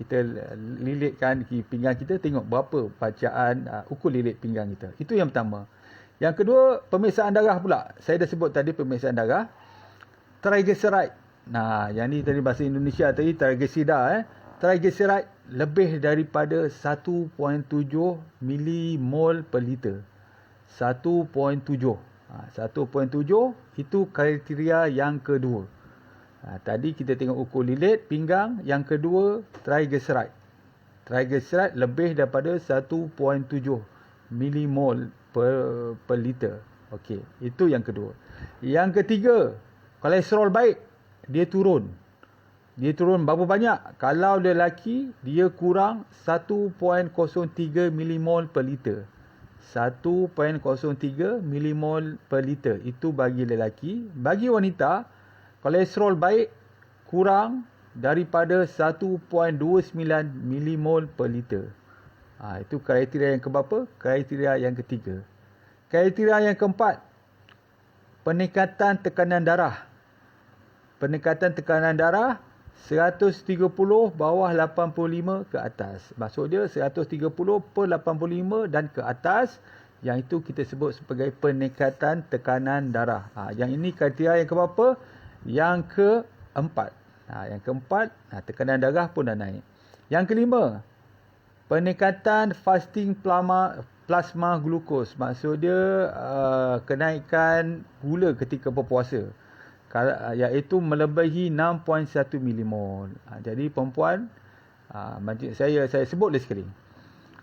Kita lilitkan pinggang kita, tengok berapa bacaan ukur lilit pinggang kita. Itu yang pertama. Yang kedua, pemeriksaan darah pula. Saya dah sebut tadi pemeriksaan darah. Triglyceride. Yang ni tadi bahasa Indonesia tadi, triglyceride. Triglyceride lebih daripada 1.7 millimol per liter. 1.7. 1.7 itu kriteria yang kedua. Tadi kita tengok ukur lilit pinggang, yang kedua triglyceride. Triglyceride lebih daripada 1.7 millimol per liter. Okey, itu yang kedua. Yang ketiga, kolesterol baik, dia turun. Dia turun berapa banyak? Kalau lelaki, dia kurang 1.03 millimol per liter. 1.03 millimol per liter. Itu bagi lelaki. Bagi wanita, kolesterol baik kurang daripada 1.29 millimol per liter. Itu kriteria yang keberapa? Kriteria yang ketiga. Kriteria yang keempat, peningkatan tekanan darah. Peningkatan tekanan darah 130 bawah 85 ke atas. Maksud dia 130 per 85 dan ke atas. Yang itu kita sebut sebagai peningkatan tekanan darah. Yang ini kriteria yang keberapa? Yang keempat. Yang keempat, tekanan darah pun dah naik. Yang kelima, peningkatan fasting plasma glukos. Maksud dia kenaikan gula ketika berpuasa. Iaitu melebihi 6.1 millimol. Jadi perempuan, saya sebut lagi sekali.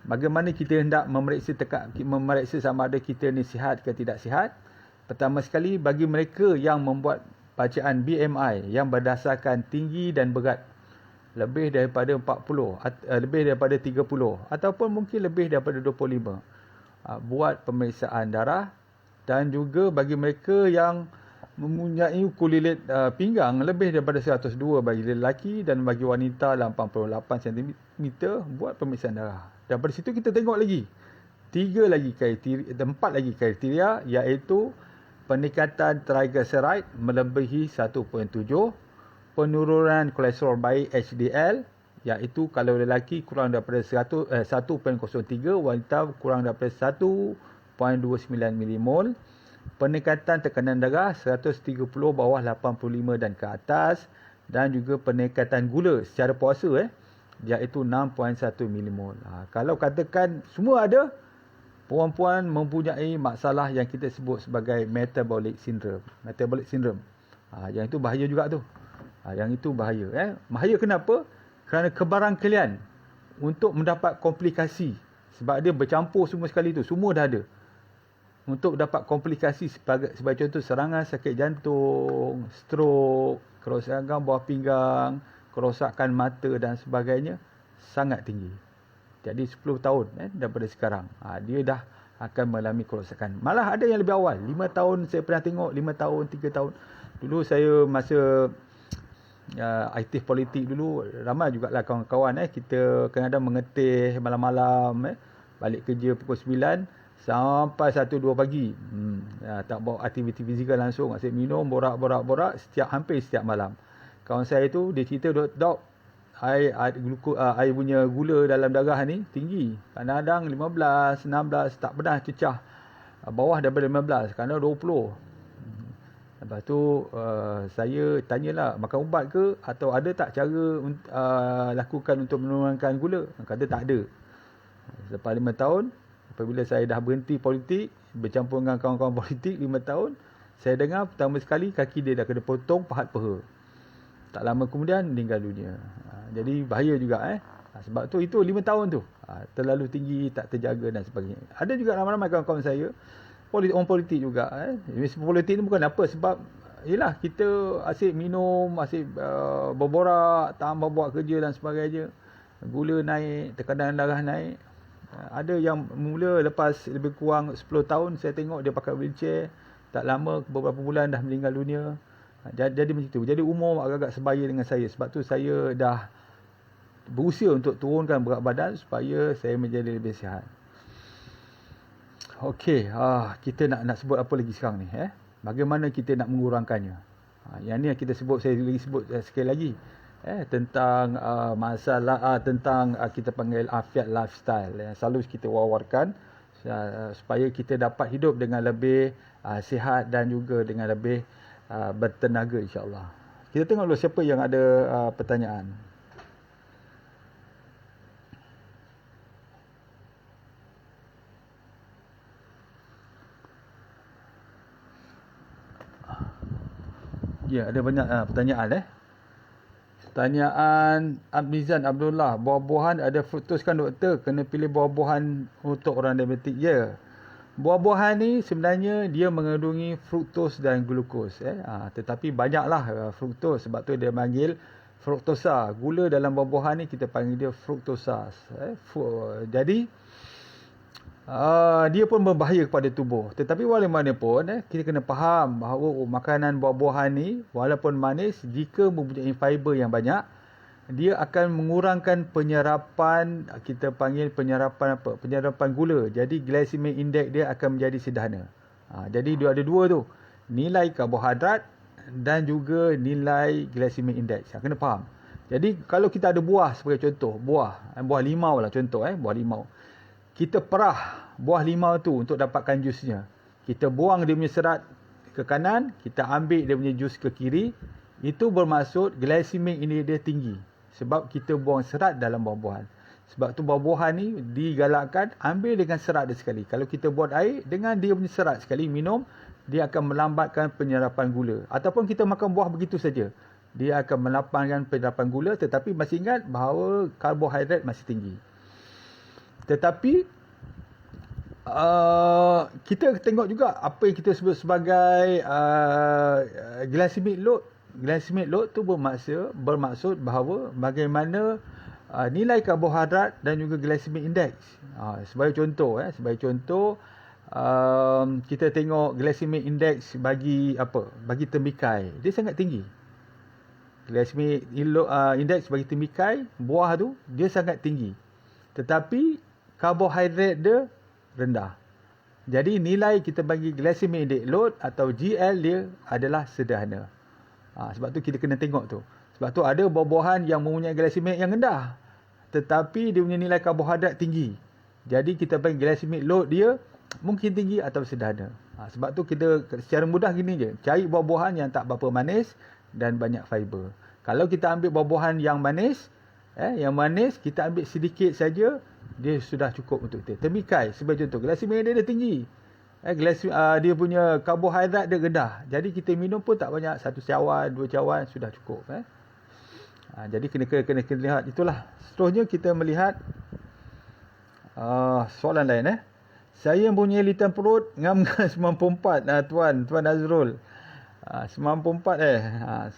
Bagaimana kita hendak memeriksa sama ada kita ni sihat ke tidak sihat. Pertama sekali, bagi mereka yang membuat bacaan BMI yang berdasarkan tinggi dan berat lebih daripada 40, lebih daripada 30 ataupun mungkin lebih daripada 25. Buat pemeriksaan darah. Dan juga bagi mereka yang mempunyai kulit pinggang lebih daripada 102 bagi lelaki dan bagi wanita 88 cm, buat pemeriksaan darah. Daripada situ kita tengok lagi 4 lagi kriteria, iaitu peningkatan triglyceride melebihi 1.7, penurunan kolesterol baik HDL, iaitu kalau lelaki kurang daripada 1.03, wanita kurang daripada 1.29 mmol, peningkatan tekanan darah 130 bawah 85 dan ke atas, dan juga peningkatan gula secara puasa iaitu 6.1 mmol. Kalau katakan semua ada, perempuan mempunyai masalah yang kita sebut sebagai metabolic syndrome. Yang itu bahaya juga tu. Yang itu bahaya. Bahaya kenapa? Kerana kebarangkalian untuk mendapat komplikasi. Sebab dia bercampur semua sekali tu. Semua dah ada. Untuk dapat komplikasi sebagai contoh serangan sakit jantung, stroke, kerosakan buah pinggang, kerosakan mata dan sebagainya sangat tinggi. Jadi 10 tahun daripada sekarang dia dah akan mengalami kerosakan. Malah ada yang lebih awal, 5 tahun saya pernah tengok, 5 tahun, 3 tahun. Dulu saya masa aktif politik dulu, ramai jugalah kawan-kawan kita kadang-kadang mengetih malam-malam, balik kerja pukul 9 sampai 1-2 pagi. Tak bawa aktiviti fizikal langsung, asyik minum, borak hampir setiap malam. Kawan saya tu dia cerita, dok, air punya gula dalam darah ni tinggi. Kadang-kadang 15, 16, tak pernah cecah bawah daripada 15, kadang-kadang 20. Lepas tu saya tanyalah, makan ubat ke atau ada tak cara lakukan untuk menurunkan gula? Kata tak ada. Selepas 5 tahun, apabila saya dah berhenti politik, bercampur dengan kawan-kawan politik 5 tahun, saya dengar pertama sekali kaki dia dah kena potong pahat peha. Tak lama kemudian meninggal dunia. Jadi bahaya juga sebab tu itu 5 tahun tu terlalu tinggi, tak terjaga dan sebagainya. Ada juga ramai-ramai kawan-kawan saya orang politik juga. Politik ni bukan apa, sebab yelah kita asyik minum, asyik berborak, tak buat kerja dan sebagainya. Gula naik, tekanan darah naik. Ada yang mula lepas lebih kurang 10 tahun saya tengok dia pakai wheelchair, tak lama beberapa bulan dah meninggal dunia. Jadi macam tu. Jadi umur agak-agak sebaya dengan saya. Sebab tu saya dah berusaha untuk turunkan berat badan supaya saya menjadi lebih sihat. Okey, kita nak sebut apa lagi sekarang ni? Bagaimana kita nak mengurangkannya? Yang ni yang kita sebut, saya lagi sebut sekali lagi. Tentang masalah tentang kita panggil afiat lifestyle yang selalu kita wawarkan supaya kita dapat hidup dengan lebih sihat dan juga dengan lebih bertenaga, insya-Allah. Kita tengok dulu siapa yang ada pertanyaan. Ya, ada banyak pertanyaan Pertanyaan Abnizan Abdullah, buah-buahan ada fruktos kan doktor? Kena pilih buah-buahan untuk orang diabetik? Ya. Buah-buahan ni sebenarnya dia mengandungi fruktos dan glukos. Tetapi banyaklah fruktos, sebab tu dia panggil fruktosa. Gula dalam buah-buahan ni kita panggil dia fruktosa. Jadi dia pun berbahaya kepada tubuh. Tetapi walaupun kita kena faham bahawa makanan buah-buahan ni walaupun manis, jika mempunyai fiber yang banyak, dia akan mengurangkan penyerapan, kita panggil penyerapan gula. Jadi glycemic index dia akan menjadi sederhana. Jadi dia ada dua tu, nilai karbohidrat dan juga nilai glycemic index. Kena faham. Jadi kalau kita ada buah sebagai contoh, buah limau lah contoh, buah limau. Kita perah buah limau tu untuk dapatkan jusnya. Kita buang dia punya serat ke kanan, kita ambil dia punya jus ke kiri. Itu bermaksud glycemic index dia tinggi. Sebab kita buang serat dalam buah-buahan. Sebab tu buah-buahan ni digalakkan ambil dengan serat dia sekali. Kalau kita buat air dengan dia punya serat sekali minum, dia akan melambatkan penyerapan gula. Ataupun kita makan buah begitu saja, dia akan melambatkan penyerapan gula, tetapi masih ingat bahawa karbohidrat masih tinggi. Tetapi Kita tengok juga apa yang kita sebut sebagai glycemic load. Glycemic load tu bermaksud bahawa bagaimana nilai karbohidrat dan juga glycemic index. Sebagai contoh, kita tengok glycemic index bagi tembikai, dia sangat tinggi. Glycemic index bagi tembikai, buah tu dia sangat tinggi. Tetapi karbohidrat dia rendah. Jadi nilai kita bagi glycemic index load atau GL dia adalah sederhana. Sebab tu kita kena tengok tu. Sebab tu ada buah-buahan yang mempunyai glycemic yang rendah, tetapi dia punya nilai karbohidrat tinggi. Jadi kita bagi glycemic load dia mungkin tinggi atau sederhana. Sebab tu kita secara mudah gini je, cari buah-buahan yang tak berapa manis dan banyak fiber. Kalau kita ambil buah-buahan yang manis, kita ambil sedikit saja, dia sudah cukup untuk kita. Tembikai sebagai contoh, glycemic dia tinggi. Dia punya karbohidrat dia rendah. Jadi kita minum pun tak banyak, 1 cawan, 2 cawan sudah cukup. Jadi kena lihat itulah. Seterusnya kita melihat soalan lain. Saya mempunyai litan perut ngam-ngam 94 Tuan Nazrul. 94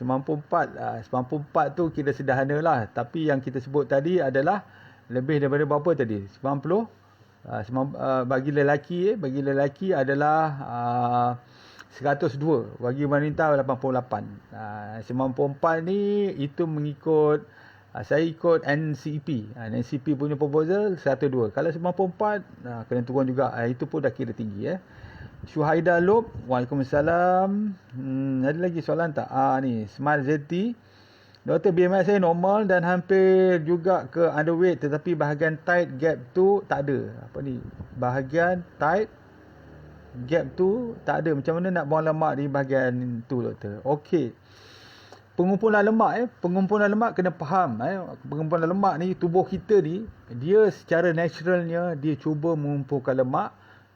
94 tu kira sederhana lah. Tapi yang kita sebut tadi adalah lebih daripada berapa tadi? 90. Bagi lelaki adalah 102, bagi wanita 88. 94 ni itu mengikut saya ikut NCP. NCP punya proposal 102. Kalau 94 kena turun juga. Itu pun dah kira tinggi. Syuhaida Lob, Waalaikumsalam. Ada lagi soalan tak? Ni Smart ZT. Doktor, BMI saya normal dan hampir juga ke underweight, tetapi bahagian tight gap tu tak ada. Bahagian tight gap tu tak ada. Macam mana nak buang lemak di bahagian tu, doktor? Okey. Pengumpulan lemak kena faham. Pengumpulan lemak ni, tubuh kita ni, dia secara naturalnya dia cuba mengumpulkan lemak.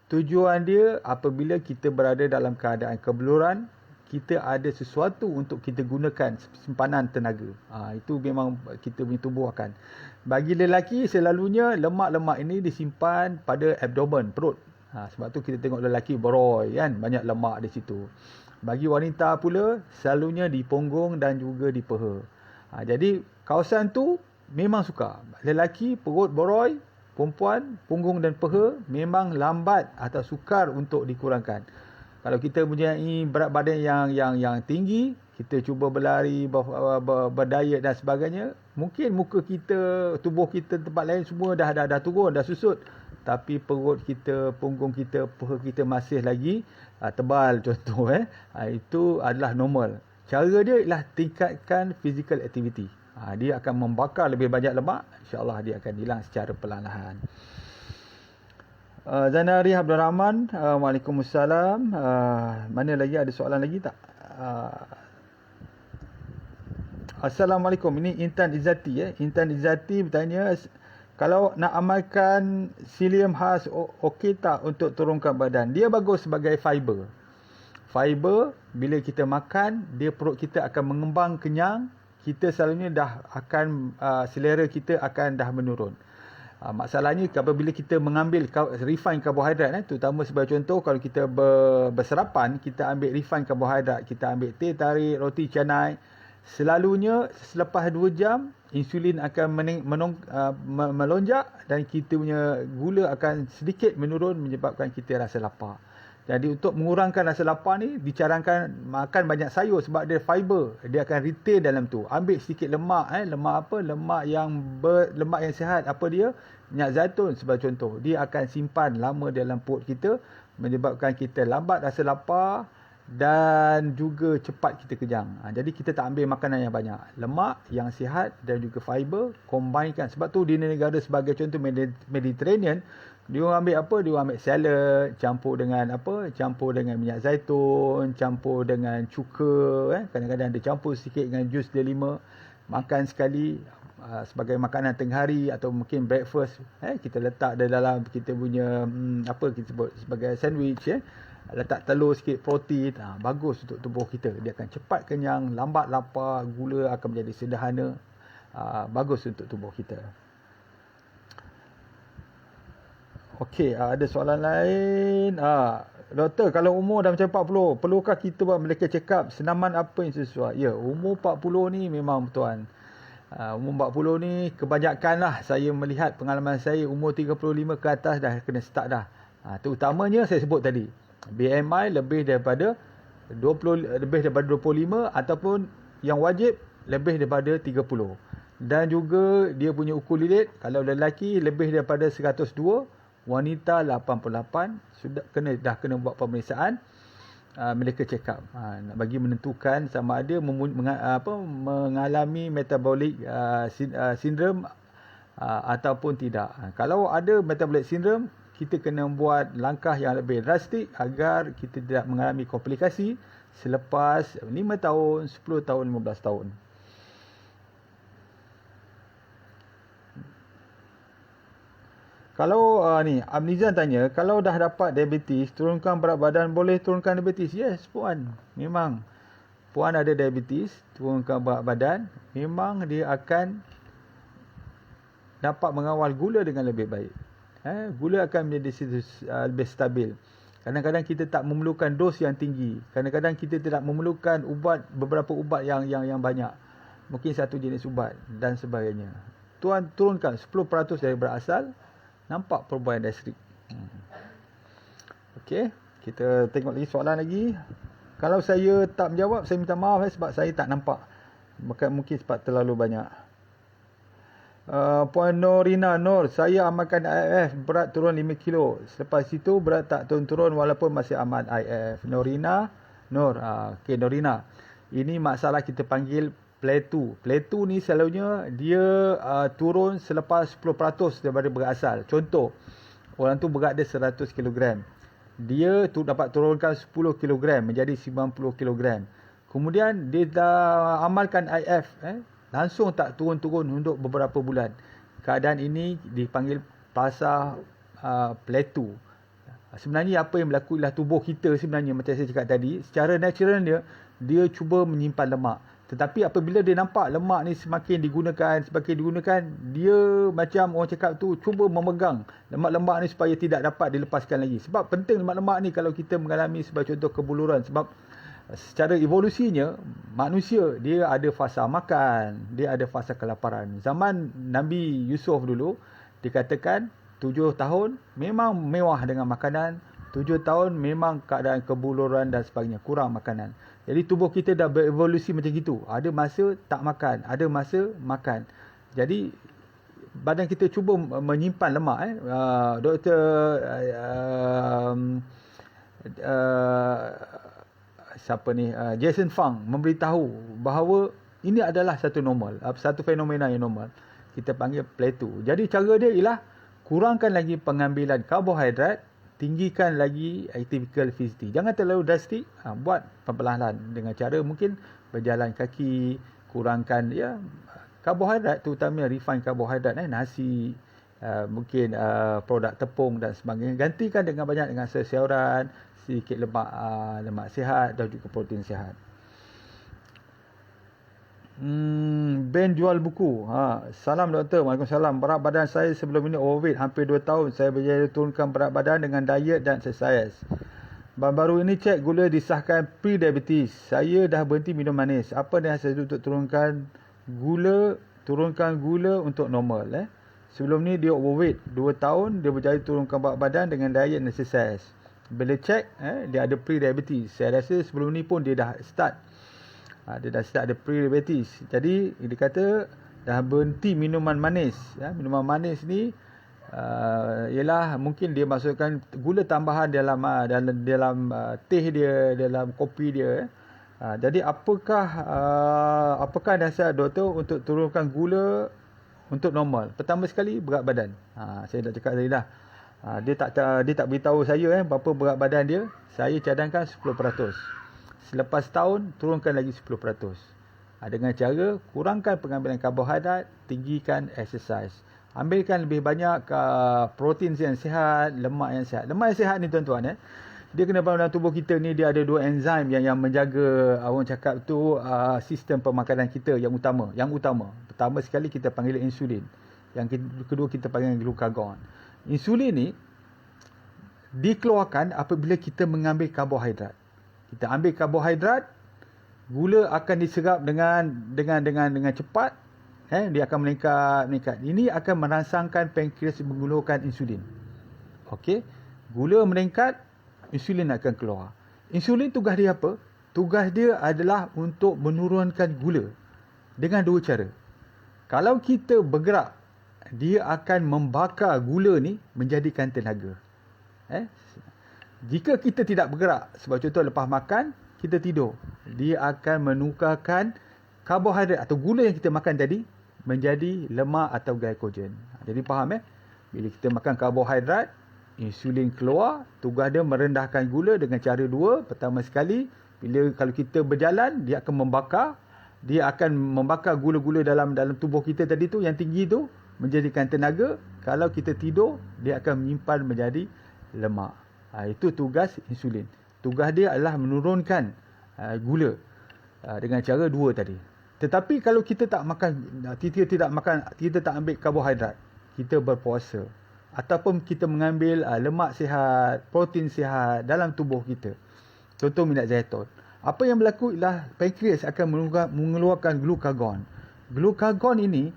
Tujuan dia apabila kita berada dalam keadaan kebeluran, kita ada sesuatu untuk kita gunakan simpanan tenaga. Itu memang kita punya tubuh akan. Bagi lelaki selalunya lemak-lemak ini disimpan pada abdomen, perut. Sebab tu kita tengok lelaki beroi kan, banyak lemak di situ. Bagi wanita pula selalunya di punggung dan juga di peha. Jadi kawasan tu memang suka. Lelaki perut beroi, perempuan punggung dan peha memang lambat atau sukar untuk dikurangkan. Kalau kita mempunyai berat badan yang tinggi, kita cuba berlari, berdiet dan sebagainya, mungkin muka kita, tubuh kita, tempat lain semua dah turun, dah susut. Tapi perut kita, punggung kita, peha kita masih lagi tebal contoh. Itu adalah normal. Cara dia ialah tingkatkan physical activity. Dia akan membakar lebih banyak lemak, insya-Allah dia akan hilang secara perlahan-lahan. Zanari Abdul Rahman, Waalaikumsalam. Mana lagi, ada soalan lagi tak? Assalamualaikum. Ini Intan Izzati. Intan Izzati bertanya, kalau nak amalkan psyllium khas, okey tak untuk turunkan badan? Dia bagus sebagai fiber. Fiber, bila kita makan, dia perut kita akan mengembang kenyang. Kita selalunya dah akan, selera kita akan dah menurun. Masalahnya apabila kita mengambil refined karbohidrat, terutama sebagai contoh kalau kita bersarapan, kita ambil refined karbohidrat, kita ambil teh tarik, roti canai, selalunya selepas 2 jam insulin akan melonjak dan kita punya gula akan sedikit menurun, menyebabkan kita rasa lapar. Jadi untuk mengurangkan rasa lapar ni, dicarankan makan banyak sayur sebab dia fiber, dia akan retain dalam tu. Ambil sedikit lemak, lemak apa? Lemak yang sihat. Apa dia? Minyak zaitun sebagai contoh. Dia akan simpan lama dalam perut kita, menyebabkan kita lambat rasa lapar dan juga cepat kita kenyang. Jadi kita tak ambil makanan yang banyak. Lemak yang sihat dan juga fiber, combinekan. Sebab tu di negara sebagai contoh Mediterranean, dia orang ambil apa? Dia orang ambil salad, campur dengan apa? Campur dengan minyak zaitun, campur dengan cuka, kadang-kadang dia campur sikit dengan jus delima. Makan sekali sebagai makanan tengah hari atau mungkin breakfast, kita letak dalam kita punya apa kita sebut sebagai sandwich, letak telur sikit, protein, bagus untuk tubuh kita. Dia akan cepat kenyang, lambat lapar, gula akan menjadi sederhana, bagus untuk tubuh kita. Okey, ada soalan lain. Doktor, kalau umur dah macam 40, perlukah kita buat medical check up? Senaman apa yang sesuai? Ya, umur 40 ni memang tuan. Umur 40 ni kebanyakan lah saya melihat pengalaman saya, umur 35 ke atas dah kena start dah. Terutamanya saya sebut tadi, BMI lebih daripada 25 ataupun yang wajib lebih daripada 30. Dan juga dia punya ukur lilit, kalau lelaki lebih daripada 102, wanita 88, dah kena buat pemeriksaan medical check up bagi menentukan sama ada mengalami metabolic syndrome ataupun tidak. Kalau ada metabolic syndrome, kita kena buat langkah yang lebih drastik agar kita tidak mengalami komplikasi selepas 5 tahun, 10 tahun, 15 tahun. Kalau ni Amnizan tanya, kalau dah dapat diabetes, turunkan berat badan, boleh turunkan diabetes? Yes, puan. Memang puan ada diabetes, turunkan berat badan, memang dia akan dapat mengawal gula dengan lebih baik. Gula akan menjadi lebih stabil. Kadang-kadang kita tak memerlukan dos yang tinggi. Kadang-kadang kita tidak memerlukan beberapa ubat yang banyak. Mungkin satu jenis ubat dan sebagainya. Tuan turunkan 10% dari berat asal, nampak perubahan drastik. Okey, kita tengok lagi soalan lagi. Kalau saya tak menjawab, saya minta maaf sebab saya tak nampak. Mungkin sebab terlalu banyak. Puan Norina Nur, saya amalkan IF, berat turun 5 kilo. Selepas itu berat tak turun-turun walaupun masih amal IF. Norina Nur, okey Norina. Ini masalah kita panggil plateau. Plateau ni selalunya dia turun selepas 10% daripada berat asal. Contoh, orang tu berat dia 100 kg. Dia dapat turunkan 10 kg menjadi 90 kg. Kemudian dia dah amalkan IF, langsung tak turun-turun untuk beberapa bulan. Keadaan ini dipanggil fasa plateau. Sebenarnya apa yang berlaku ialah tubuh kita sebenarnya macam saya cakap tadi, secara natural dia cuba menyimpan lemak. Tetapi apabila dia nampak lemak ni semakin digunakan, dia macam orang cakap tu cuba memegang lemak-lemak ni supaya tidak dapat dilepaskan lagi. Sebab penting lemak-lemak ni kalau kita mengalami sebagai contoh kebuluran. Sebab secara evolusinya manusia dia ada fasa makan, dia ada fasa kelaparan. Zaman Nabi Yusuf dulu dikatakan 7 tahun memang mewah dengan makanan, 7 tahun memang keadaan kebuluran dan sebagainya, kurang makanan. Jadi tubuh kita dah berevolusi macam gitu. Ada masa tak makan, ada masa makan. Jadi badan kita cuba menyimpan lemak. Doktor Jason Fung memberitahu bahawa ini adalah satu fenomena yang normal. Kita panggil plateau. Jadi cara dia ialah kurangkan lagi pengambilan karbohidrat, tinggikan lagi activity activity. Jangan terlalu drastik, buat perlahan-lahan dengan cara mungkin berjalan kaki, kurangkan karbohidrat, terutamanya refined karbohidrat, nasi, mungkin produk tepung dan sebagainya. Gantikan dengan banyak dengan sayuran, sedikit lemak sihat dan juga protein sihat. Ben jual buku. Salam doktor. Waalaikumsalam. Berat badan saya sebelum ini overweight. Hampir 2 tahun saya berjaya turunkan berat badan dengan diet dan exercise. Baru ini cek gula disahkan pre-diabetes. Saya dah berhenti minum manis. Apa nasihat untuk turunkan gula untuk normal? Sebelum ni dia overweight. 2 tahun dia berjaya turunkan berat badan dengan diet dan exercise. Bila cek dia ada pre-diabetes. Saya rasa sebelum ni pun dia dah start. Dia dah start ada pre-diabetes. Jadi dia kata dah berhenti minuman manis. Minuman manis ni ialah mungkin dia masukkan gula tambahan dalam teh dia, dalam kopi dia. Jadi apakah nasihat doktor untuk turunkan gula untuk normal? Pertama sekali berat badan. Saya dah cakap tadi dah. Dia tak beritahu saya berapa berat badan dia. Saya cadangkan 10%. Selepas tahun, turunkan lagi 10%. Dengan cara kurangkan pengambilan karbohidrat, tinggikan exercise. Ambilkan lebih banyak protein yang sihat, lemak yang sihat. Lemak yang sihat ni tuan-tuan, dia kena dalam tubuh kita ni, dia ada 2 enzim yang menjaga, orang cakap tu, sistem pemakanan kita yang utama. Pertama sekali kita panggil insulin. Yang kedua kita panggil glukagon. Insulin ni, dikeluarkan apabila kita mengambil karbohidrat. Kita ambil karbohidrat, gula akan diserap dengan cepat. Dia akan meningkat. Ini akan merangsangkan pankreas mengeluarkan insulin. Okey. Gula meningkat, insulin akan keluar. Insulin tugas dia apa? Tugas dia adalah untuk menurunkan gula dengan dua cara. Kalau kita bergerak, dia akan membakar gula ni menjadikan tenaga. Jika kita tidak bergerak, sebab contoh lepas makan, kita tidur, dia akan menukarkan karbohidrat atau gula yang kita makan tadi menjadi lemak atau glycogen. Jadi faham Bila kita makan karbohidrat, insulin keluar, tugas dia merendahkan gula dengan cara dua. Pertama sekali, kalau kita berjalan, dia akan membakar gula-gula dalam tubuh kita tadi tu, yang tinggi tu, menjadikan tenaga. Kalau kita tidur, dia akan menyimpan menjadi lemak. Itu tugas insulin. Tugas dia adalah menurunkan gula dengan cara dua tadi. Tetapi kalau kita tak ambil karbohidrat, kita berpuasa, ataupun kita mengambil lemak sihat, protein sihat dalam tubuh kita, contoh minyak zaitun, apa yang berlaku ialah pankreas akan mengeluarkan glukagon. Glukagon ini,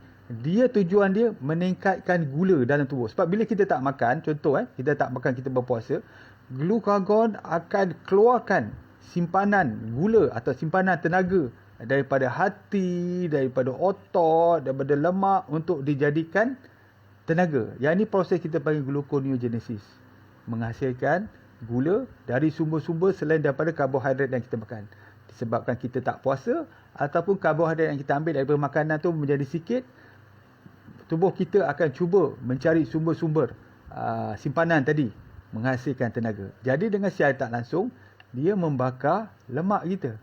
tujuan dia meningkatkan gula dalam tubuh. Sebab bila kita tak makan, contoh kita tak makan, kita berpuasa, glukagon akan keluarkan simpanan gula atau simpanan tenaga daripada hati, daripada otot, daripada lemak untuk dijadikan tenaga. Yang ini proses kita panggil gluconeogenesis. Menghasilkan gula dari sumber-sumber selain daripada karbohidrat yang kita makan. Disebabkan kita tak puasa, ataupun karbohidrat yang kita ambil daripada makanan tu menjadi sikit, tubuh kita akan cuba mencari sumber-sumber simpanan tadi, menghasilkan tenaga. Jadi dengan secara tak langsung, dia membakar lemak kita.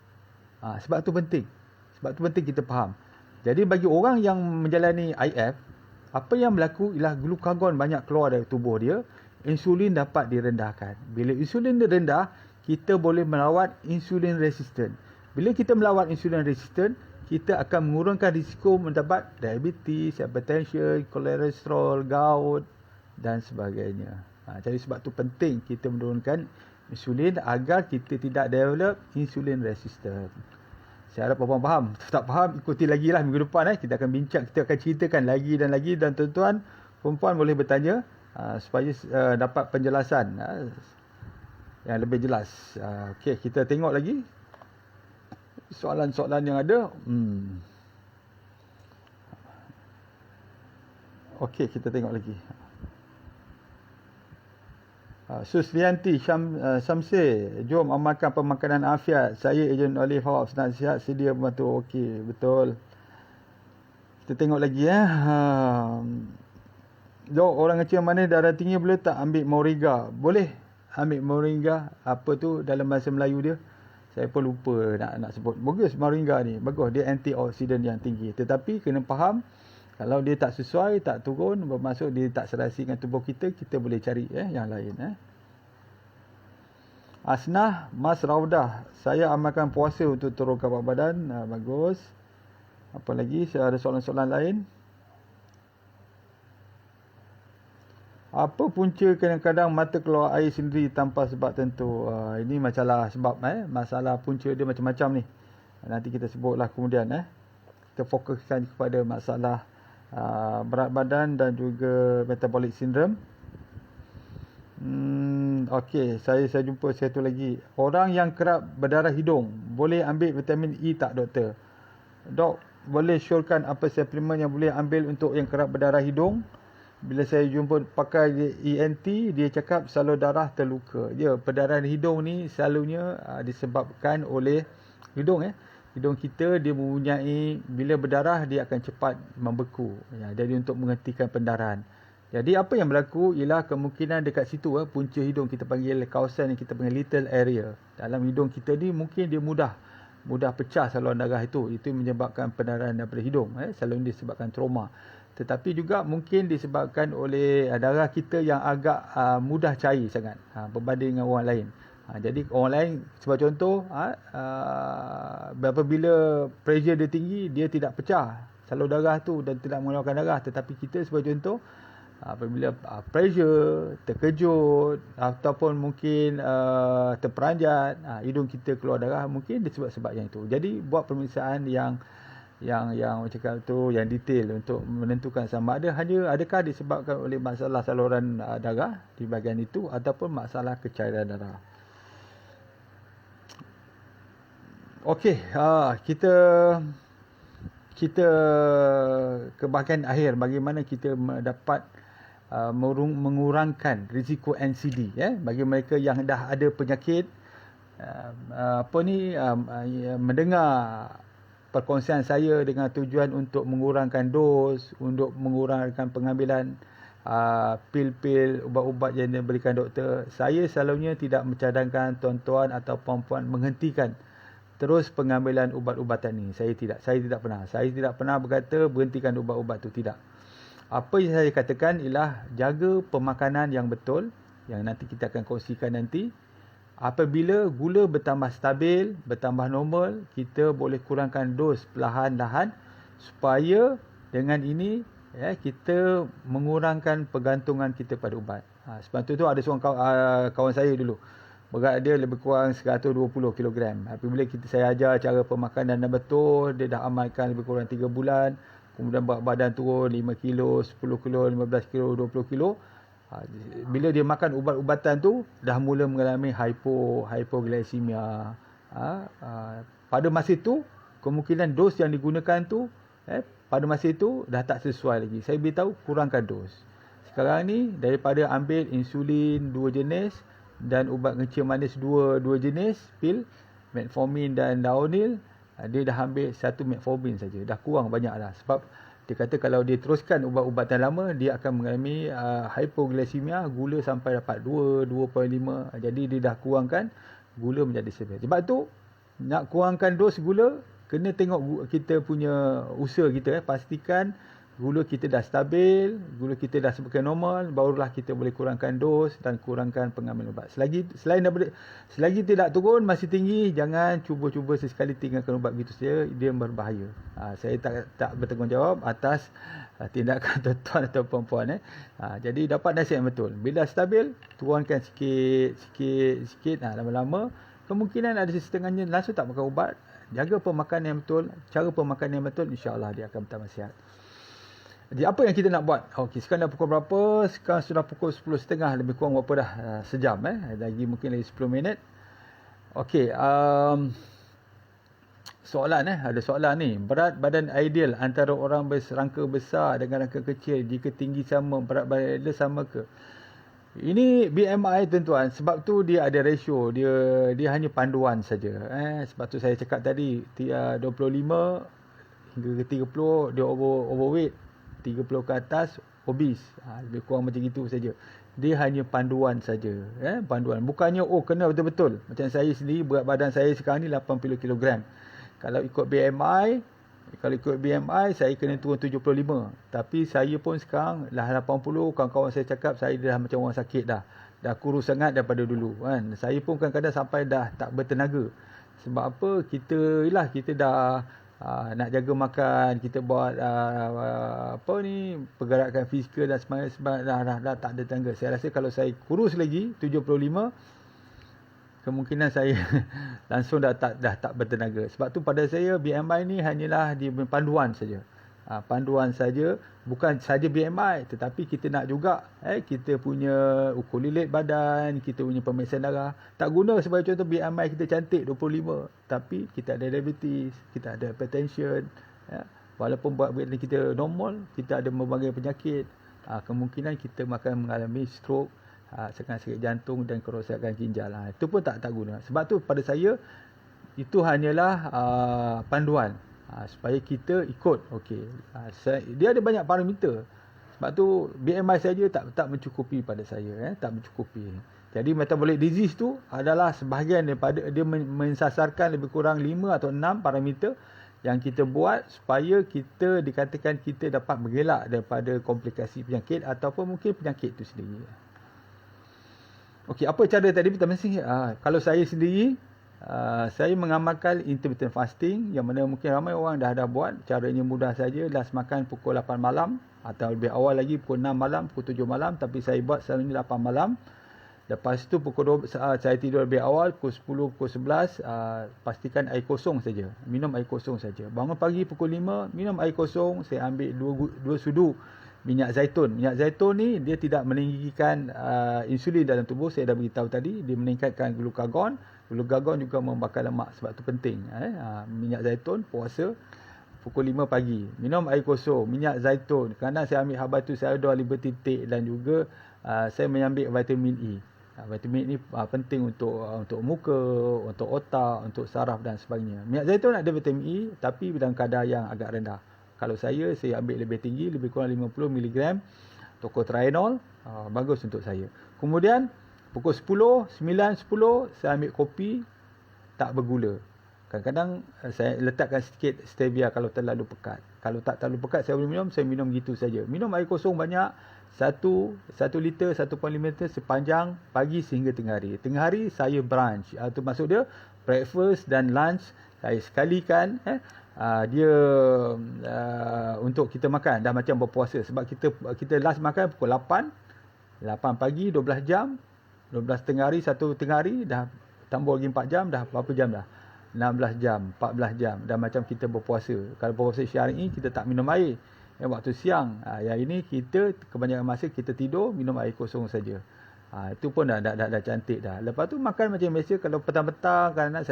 Sebab tu penting. Sebab tu penting kita faham. Jadi bagi orang yang menjalani IF, apa yang berlaku ialah glukagon banyak keluar dari tubuh dia, insulin dapat direndahkan. Bila insulin rendah, kita boleh melawat insulin resistant. Bila kita melawat insulin resistant, kita akan mengurangkan risiko mendapat diabetes, hypertension, kolesterol, gout dan sebagainya. Jadi sebab tu penting kita menurunkan insulin agar kita tidak develop insulin resistant. Saya harap puan faham. Tak faham, ikuti lagi lah minggu depan. Kita akan bincang, kita akan ceritakan lagi dan lagi. Dan tuan-tuan, puan-puan boleh bertanya supaya dapat penjelasan yang lebih jelas. Okey, kita tengok lagi soalan-soalan yang ada. Okey, kita tengok lagi. Suslianti Syamsir, jom amalkan pemakanan afiat. Saya ejen Olive Hobbs, nasihat sedia membantu. Okey, betul. Kita tengok lagi Dok, orang kecil manis darah tinggi boleh tak ambil moringa? Boleh ambil moringa. Apa tu dalam bahasa Melayu dia? Saya pun lupa nak sebut. Bagus moringa ni. Bagus, dia antioksidan yang tinggi. Tetapi kena faham, kalau dia tak sesuai, tak turun, bermaksud dia tak serasi dengan tubuh kita, kita boleh cari yang lain. Asnah Mas Raudah, saya amalkan puasa untuk turunkan berat badan. Bagus. Apa lagi? Saya ada soalan-soalan lain. Apa punca kadang-kadang mata keluar air sendiri tanpa sebab tentu? Ini masalah sebab. Masalah punca dia macam-macam ni. Nanti kita sebutlah kemudian. Kita fokuskan kepada masalah berat badan dan juga metabolic syndrome. Okey, saya jumpa satu lagi. Orang yang kerap berdarah hidung, boleh ambil vitamin E tak, doktor? Dok, boleh syorkan apa suplemen yang boleh ambil untuk yang kerap berdarah hidung? Bila saya jumpa pakai ENT, dia cakap salur darah terluka. Ya, perdarahan hidung ni selalunya disebabkan oleh hidung. Hidung kita dia mempunyai, bila berdarah dia akan cepat membeku. Jadi untuk menghentikan pendarahan. Jadi apa yang berlaku ialah kemungkinan dekat situ, punca hidung kita panggil kawasan yang kita panggil little area. Dalam hidung kita ni mungkin dia mudah pecah saluran darah itu. Itu menyebabkan pendarahan daripada hidung. Selalunya disebabkan trauma. Tetapi juga mungkin disebabkan oleh darah kita yang agak mudah cair sangat berbanding dengan orang lain. Jadi orang lain, sebab contoh, apabila pressure dia tinggi, dia tidak pecah saluran darah tu dan tidak mengeluarkan darah. Tetapi kita, sebab contoh, Apabila pressure, terkejut ataupun mungkin terperanjat, hidung kita keluar darah, mungkin disebab-sebab yang itu. Jadi buat pemeriksaan yang cakap tu yang detail untuk menentukan sama ada adakah disebabkan oleh masalah saluran darah di bahagian itu ataupun masalah kecairan darah. Okey, kita ke bahagian akhir, bagaimana kita dapat mengurangkan risiko NCD bagi mereka yang dah ada penyakit mendengar perkongsian saya dengan tujuan untuk mengurangkan dos, untuk mengurangkan pengambilan pil-pil ubat-ubat yang diberikan doktor. Saya selalunya tidak mencadangkan tuan-tuan atau puan-puan menghentikan terus pengambilan ubat-ubatan ini. Saya tidak pernah. Saya tidak pernah berkata berhentikan ubat-ubat itu, tidak. Apa yang saya katakan ialah jaga pemakanan yang betul, yang nanti kita akan kongsikan nanti. Apabila gula bertambah stabil, bertambah normal, kita boleh kurangkan dos perlahan-lahan supaya dengan ini kita mengurangkan pergantungan kita pada ubat. Sebab tu ada seorang kawan saya dulu, berat dia lebih kurang 120 kg. Apabila saya ajar cara pemakanan yang betul, dia dah amalkan lebih kurang 3 bulan, kemudian berat badan turun 5 kilo, 10 kilo, 15 kilo, 20 kilo. Bila dia makan ubat-ubatan tu, dah mula mengalami hypoglycemia. Pada masa itu, kemungkinan dos yang digunakan tu pada masa itu dah tak sesuai lagi. Saya beritahu kurangkan dos. Sekarang ni daripada ambil insulin 2 jenis dan ubat ngencing manis dua jenis pil, metformin dan Daonil, dia dah ambil 1 metformin saja. Dah kurang banyak dah. Sebab dia kata kalau dia teruskan ubat-ubatan lama, dia akan mengalami hypoglycemia, gula sampai dapat 2.5. Jadi dia dah kurangkan gula menjadi 1. Sebab tu nak kurangkan dos gula, kena tengok kita punya usaha kita. Pastikan gula kita dah stabil, gula kita dah semakin normal, barulah kita boleh kurangkan dos dan kurangkan pengambilan ubat. Selagi tidak turun, masih tinggi, jangan cuba-cuba sesekali tinggalkan ubat begitu saja, dia berbahaya. Saya tak bertanggungjawab atas tindakan tuan-tuan atau puan-puan. Jadi dapat nasihat yang betul. Bila stabil, turunkan sikit, lama-lama, kemungkinan ada setengahnya langsung tak makan ubat. Jaga pemakanan yang betul, cara pemakanan yang betul, insya-Allah dia akan bertambah. Jadi apa yang kita nak buat? Okey, sekarang dah pukul berapa? Sekarang sudah pukul 10.30, lebih kurang berapa dah? Sejam lagi mungkin lagi 10 minit. Okey, soalan ada soalan ni. Berat badan ideal antara orang berangka besar dengan rangka kecil, jika tinggi sama, berat badan ideal sama ke? Ini BMI tuan-tuan, sebab tu dia ada ratio, dia hanya panduan saja. Sebab tu saya cakap tadi 25 hingga ke 30 dia overweight. 30 ke atas obes, lebih kurang macam itu saja. Dia hanya panduan saja, panduan. Bukannya kena betul-betul. Macam saya sendiri, berat badan saya sekarang ni 80 kg. Kalau ikut BMI saya kena turun 75. Tapi saya pun sekarang dah 80. Kawan-kawan saya cakap saya dah macam orang sakit dah kurus sangat daripada dulu kan. Saya pun kadang-kadang sampai dah tak bertenaga. Sebab apa? Kita dah nak jaga makan, kita buat pergerakan fizikal dan sebagainya, dah tak ada tenaga. Saya rasa kalau saya kurus lagi 75, kemungkinan saya langsung dah tak bertenaga. Sebab tu pada saya BMI ni hanyalah di panduan saja. Panduan saja, bukan saja BMI, tetapi kita nak juga kita punya ukur lilit badan, kita punya pemeriksaan darah. Tak guna sebagai contoh BMI kita cantik 25, tapi kita ada diabetes, kita ada hypertension, walaupun berat badan kita normal, kita ada berbagai penyakit, kemungkinan kita akan mengalami stroke, serangan sakit jantung dan kerosakan ginjal. Itu pun tak guna. Sebab tu pada saya itu hanyalah panduan. Supaya kita ikut. Okey. Dia ada banyak parameter. Sebab tu BMI saja tak mencukupi pada saya, tak mencukupi. Jadi metabolic disease tu adalah sebahagian daripada dia mensasarkan lebih kurang 5 atau 6 parameter yang kita buat supaya kita dikatakan kita dapat mengelak daripada komplikasi penyakit ataupun mungkin penyakit itu sendiri. Okey, apa cara tadi kita mesti kalau saya sendiri saya mengamalkan intermittent fasting yang mana mungkin ramai orang dah buat. Caranya mudah saja, last makan pukul 8 malam atau lebih awal lagi pukul 6 malam, pukul 7 malam, tapi saya buat selalunya 8 malam. Lepas tu pukul 2 saya tidur lebih awal, pukul 10, pukul 11 pastikan air kosong saja. Minum air kosong saja. Bangun pagi pukul 5, minum air kosong, saya ambil 2 sudu minyak zaitun. Minyak zaitun ni dia tidak meninggikan insulin dalam tubuh, saya dah beritahu tadi, dia meningkatkan glukagon. Glukagon juga membakar lemak, sebab tu penting. Minyak zaitun puasa pukul 5 pagi. Minum air kosong, minyak zaitun. Kerana saya ambil habatus sauda, liberty tea dan juga saya mengambil vitamin E. Vitamin E penting untuk muka, untuk otak, untuk saraf dan sebagainya. Minyak zaitun ada vitamin E tapi dalam kadar yang agak rendah. Kalau saya ambil lebih tinggi, lebih kurang 50 mg tocotrienol, bagus untuk saya. Kemudian pukul 10, 9, 10 saya ambil kopi tak bergula. Kadang-kadang saya letakkan sikit stevia kalau terlalu pekat. Kalau tak terlalu pekat saya boleh minum, saya minum gitu saja. Minum air kosong banyak, 1 liter, 1.5 liter sepanjang pagi sehingga tengah hari. Tengah hari saya brunch. Itu maksud dia breakfast dan lunch saya sekalikan. Dia untuk kita makan dah macam berpuasa, sebab kita last makan pukul 8 pagi, 12 jam, 12 tengah hari, 1 tengah hari, dah tambah lagi 4 jam, dah berapa jam dah? 16 jam, 14 jam, dah macam kita berpuasa. Kalau berpuasa syar'i kita tak minum air. Waktu siang, yang ini kita kebanyakan masa kita tidur, minum air kosong saja. Itu pun dah cantik dah. Lepas tu makan macam biasa. Kalau petang-petang kadang-kadang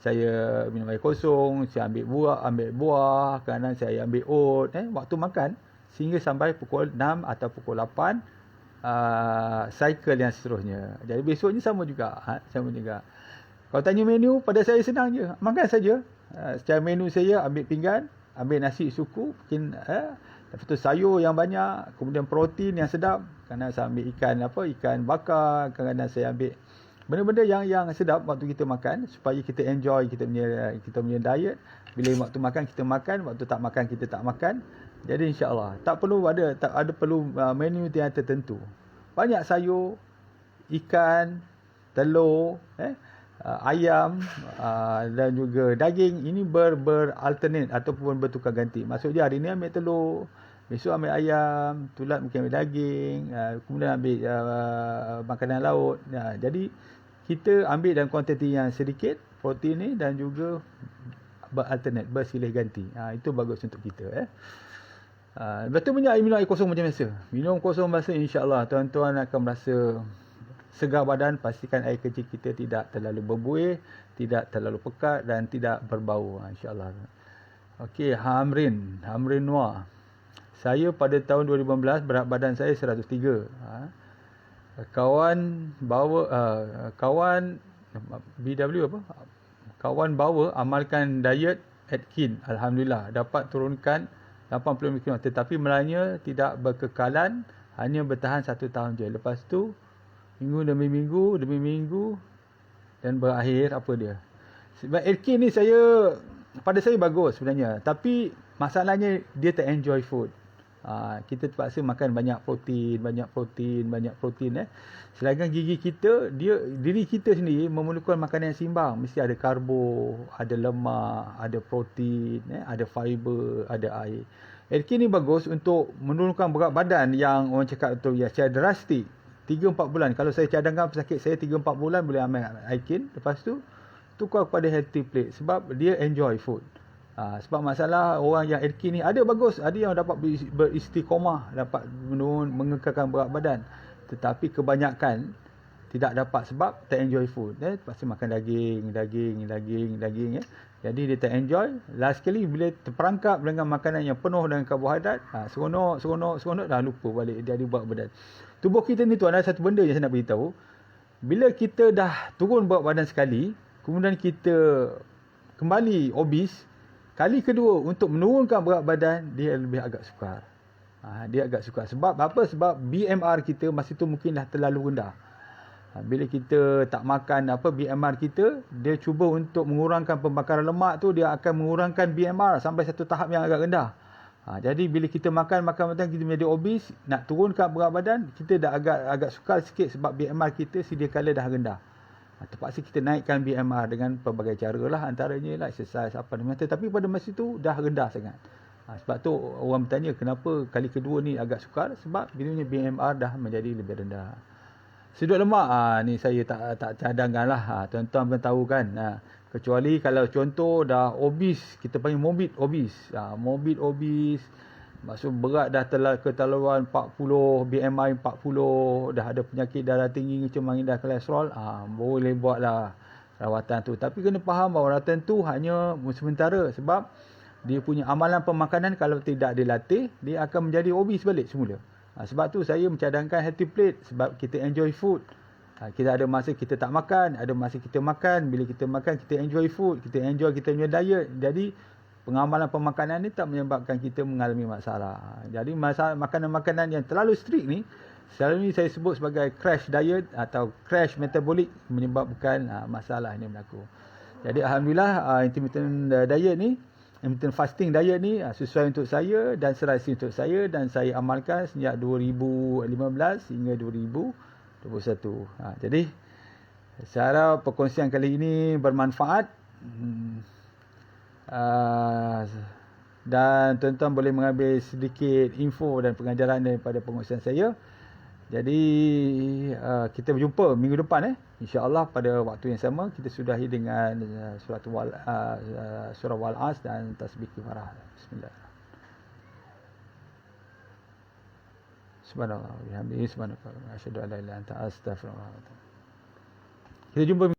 saya minum air kosong, saya ambil buah, kadang-kadang saya ambil oat. Waktu makan sehingga sampai pukul 6 atau pukul 8 cycle yang seterusnya. Jadi besoknya sama juga. Kalau tanya menu, pada saya senang je. Makan saja. Secara menu saya ambil pinggan, ambil nasi suku, mungkin lepas tu sayur yang banyak, kemudian protein yang sedap. Kadang saya ambil ikan bakar, kadang-kadang saya ambil benda-benda yang sedap waktu kita makan supaya kita enjoy kita punya diet. Bila waktu makan kita makan, waktu tak makan kita tak makan. Jadi insya-Allah tak ada perlu menu yang tertentu. Banyak sayur, ikan, telur, ayam dan juga daging ini beralternate ataupun bertukar ganti. Maksudnya hari ni ambil telur, besok ambil ayam, tulat mungkin ambil daging, kemudian ambil makanan laut. Jadi kita ambil dalam kuantiti yang sedikit protein ni dan juga beralternate, bersilih ganti. Itu bagus untuk kita. Lepas tu minum air kosong macam biasa. Minum kosong biasa, insya-Allah tuan-tuan akan merasa segar badan. Pastikan air kecil kita tidak terlalu berbuih, tidak terlalu pekat dan tidak berbau, insya-Allah. Okey, Hamrin Noah. Saya pada tahun 2015 berat badan saya 103. Kawan BW Kawan bawa amalkan diet Atkins. Alhamdulillah dapat turunkan 80 kg, tetapi mulanya tidak berkekalan, hanya bertahan 1 tahun je. Lepas tu minggu demi minggu dan berakhir apa dia. Sebab Atkins ni pada saya bagus sebenarnya, tapi masalahnya dia tak enjoy food. Kita terpaksa makan banyak protein. Sedangkan diri kita sendiri memerlukan makanan yang seimbang. Mesti ada karbo, ada lemak, ada protein, ada fiber, ada air. Atkins ni bagus untuk menurunkan berat badan yang orang cakap tu secara drastik. 3-4 bulan. Kalau saya cadangkan pesakit saya 3-4 bulan boleh ambil Atkins. Lepas tu tukar kepada healthy plate sebab dia enjoy food. Sebab masalah orang yang Atkins ni ada bagus, ada yang dapat beristiqomah, dapat mengekalkan berat badan, tetapi kebanyakan tidak dapat sebab tak enjoy food. Pasti makan daging. Jadi dia tak enjoy. Last kali bila terperangkap dengan makanan yang penuh dengan karbohidrat, seronok dah lupa balik dia ada berat badan. Tubuh kita ni tuan, ada satu benda yang saya nak beritahu. Bila kita dah turun berat badan sekali, kemudian kita kembali obes, kali kedua untuk menurunkan berat badan, dia lebih agak sukar. Sebab apa? Sebab BMR kita masa tu mungkin dah terlalu rendah. Bila kita tak makan BMR kita, dia cuba untuk mengurangkan pembakaran lemak tu, dia akan mengurangkan BMR sampai satu tahap yang agak rendah. Jadi bila kita makan kita menjadi obes, nak turunkan berat badan, kita dah agak sukar sikit sebab BMR kita sedia kala dah rendah. Terpaksa kita naikkan BMR dengan pelbagai cara lah, antaranya lah exercise apa macam. Tapi pada masa itu dah rendah sangat. Sebab tu orang bertanya kenapa kali kedua ni agak sukar, sebab bila BMR dah menjadi lebih rendah. Sudut lemak ni saya tak cadangkan lah. Tuan-tuan pun tahu kan. Kecuali kalau contoh dah obes, kita panggil morbid obes. Morbid obes maksud berat dah keterlaluan 40, BMI 40, dah ada penyakit darah tinggi, kecemasan dah kolesterol, boleh buatlah rawatan tu. Tapi kena faham bahawa rawatan tu hanya sementara, sebab dia punya amalan pemakanan kalau tidak dilatih, dia akan menjadi obes balik semula. Sebab tu saya mencadangkan healthy plate, sebab kita enjoy food. Kita ada masa kita tak makan, ada masa kita makan. Bila kita makan, kita enjoy food, kita enjoy kita punya diet. Jadi pengamalan pemakanan ni tak menyebabkan kita mengalami masalah. Jadi masalah makanan-makanan yang terlalu strict ni, selalu ni saya sebut sebagai crash diet atau crash metabolic, menyebabkan masalah ini berlaku. Jadi alhamdulillah intermittent diet ni, intermittent fasting diet ni sesuai untuk saya dan serasi untuk saya, dan saya amalkan sejak 2015 hingga 2021. Jadi saya harap perkongsian kali ini bermanfaat. Dan tuan-tuan boleh mengambil sedikit info dan pengajaran daripada pengurusan saya. Jadi kita berjumpa minggu depan insya-Allah pada waktu yang sama. Kita sudahi dengan surah Wal-As dan tasbih kifarah. Bismillah. Subhanallah wa bihamdihi, subhanallah, asyhadu an la ilaha illa anta, astaghfirullah. Kita jumpa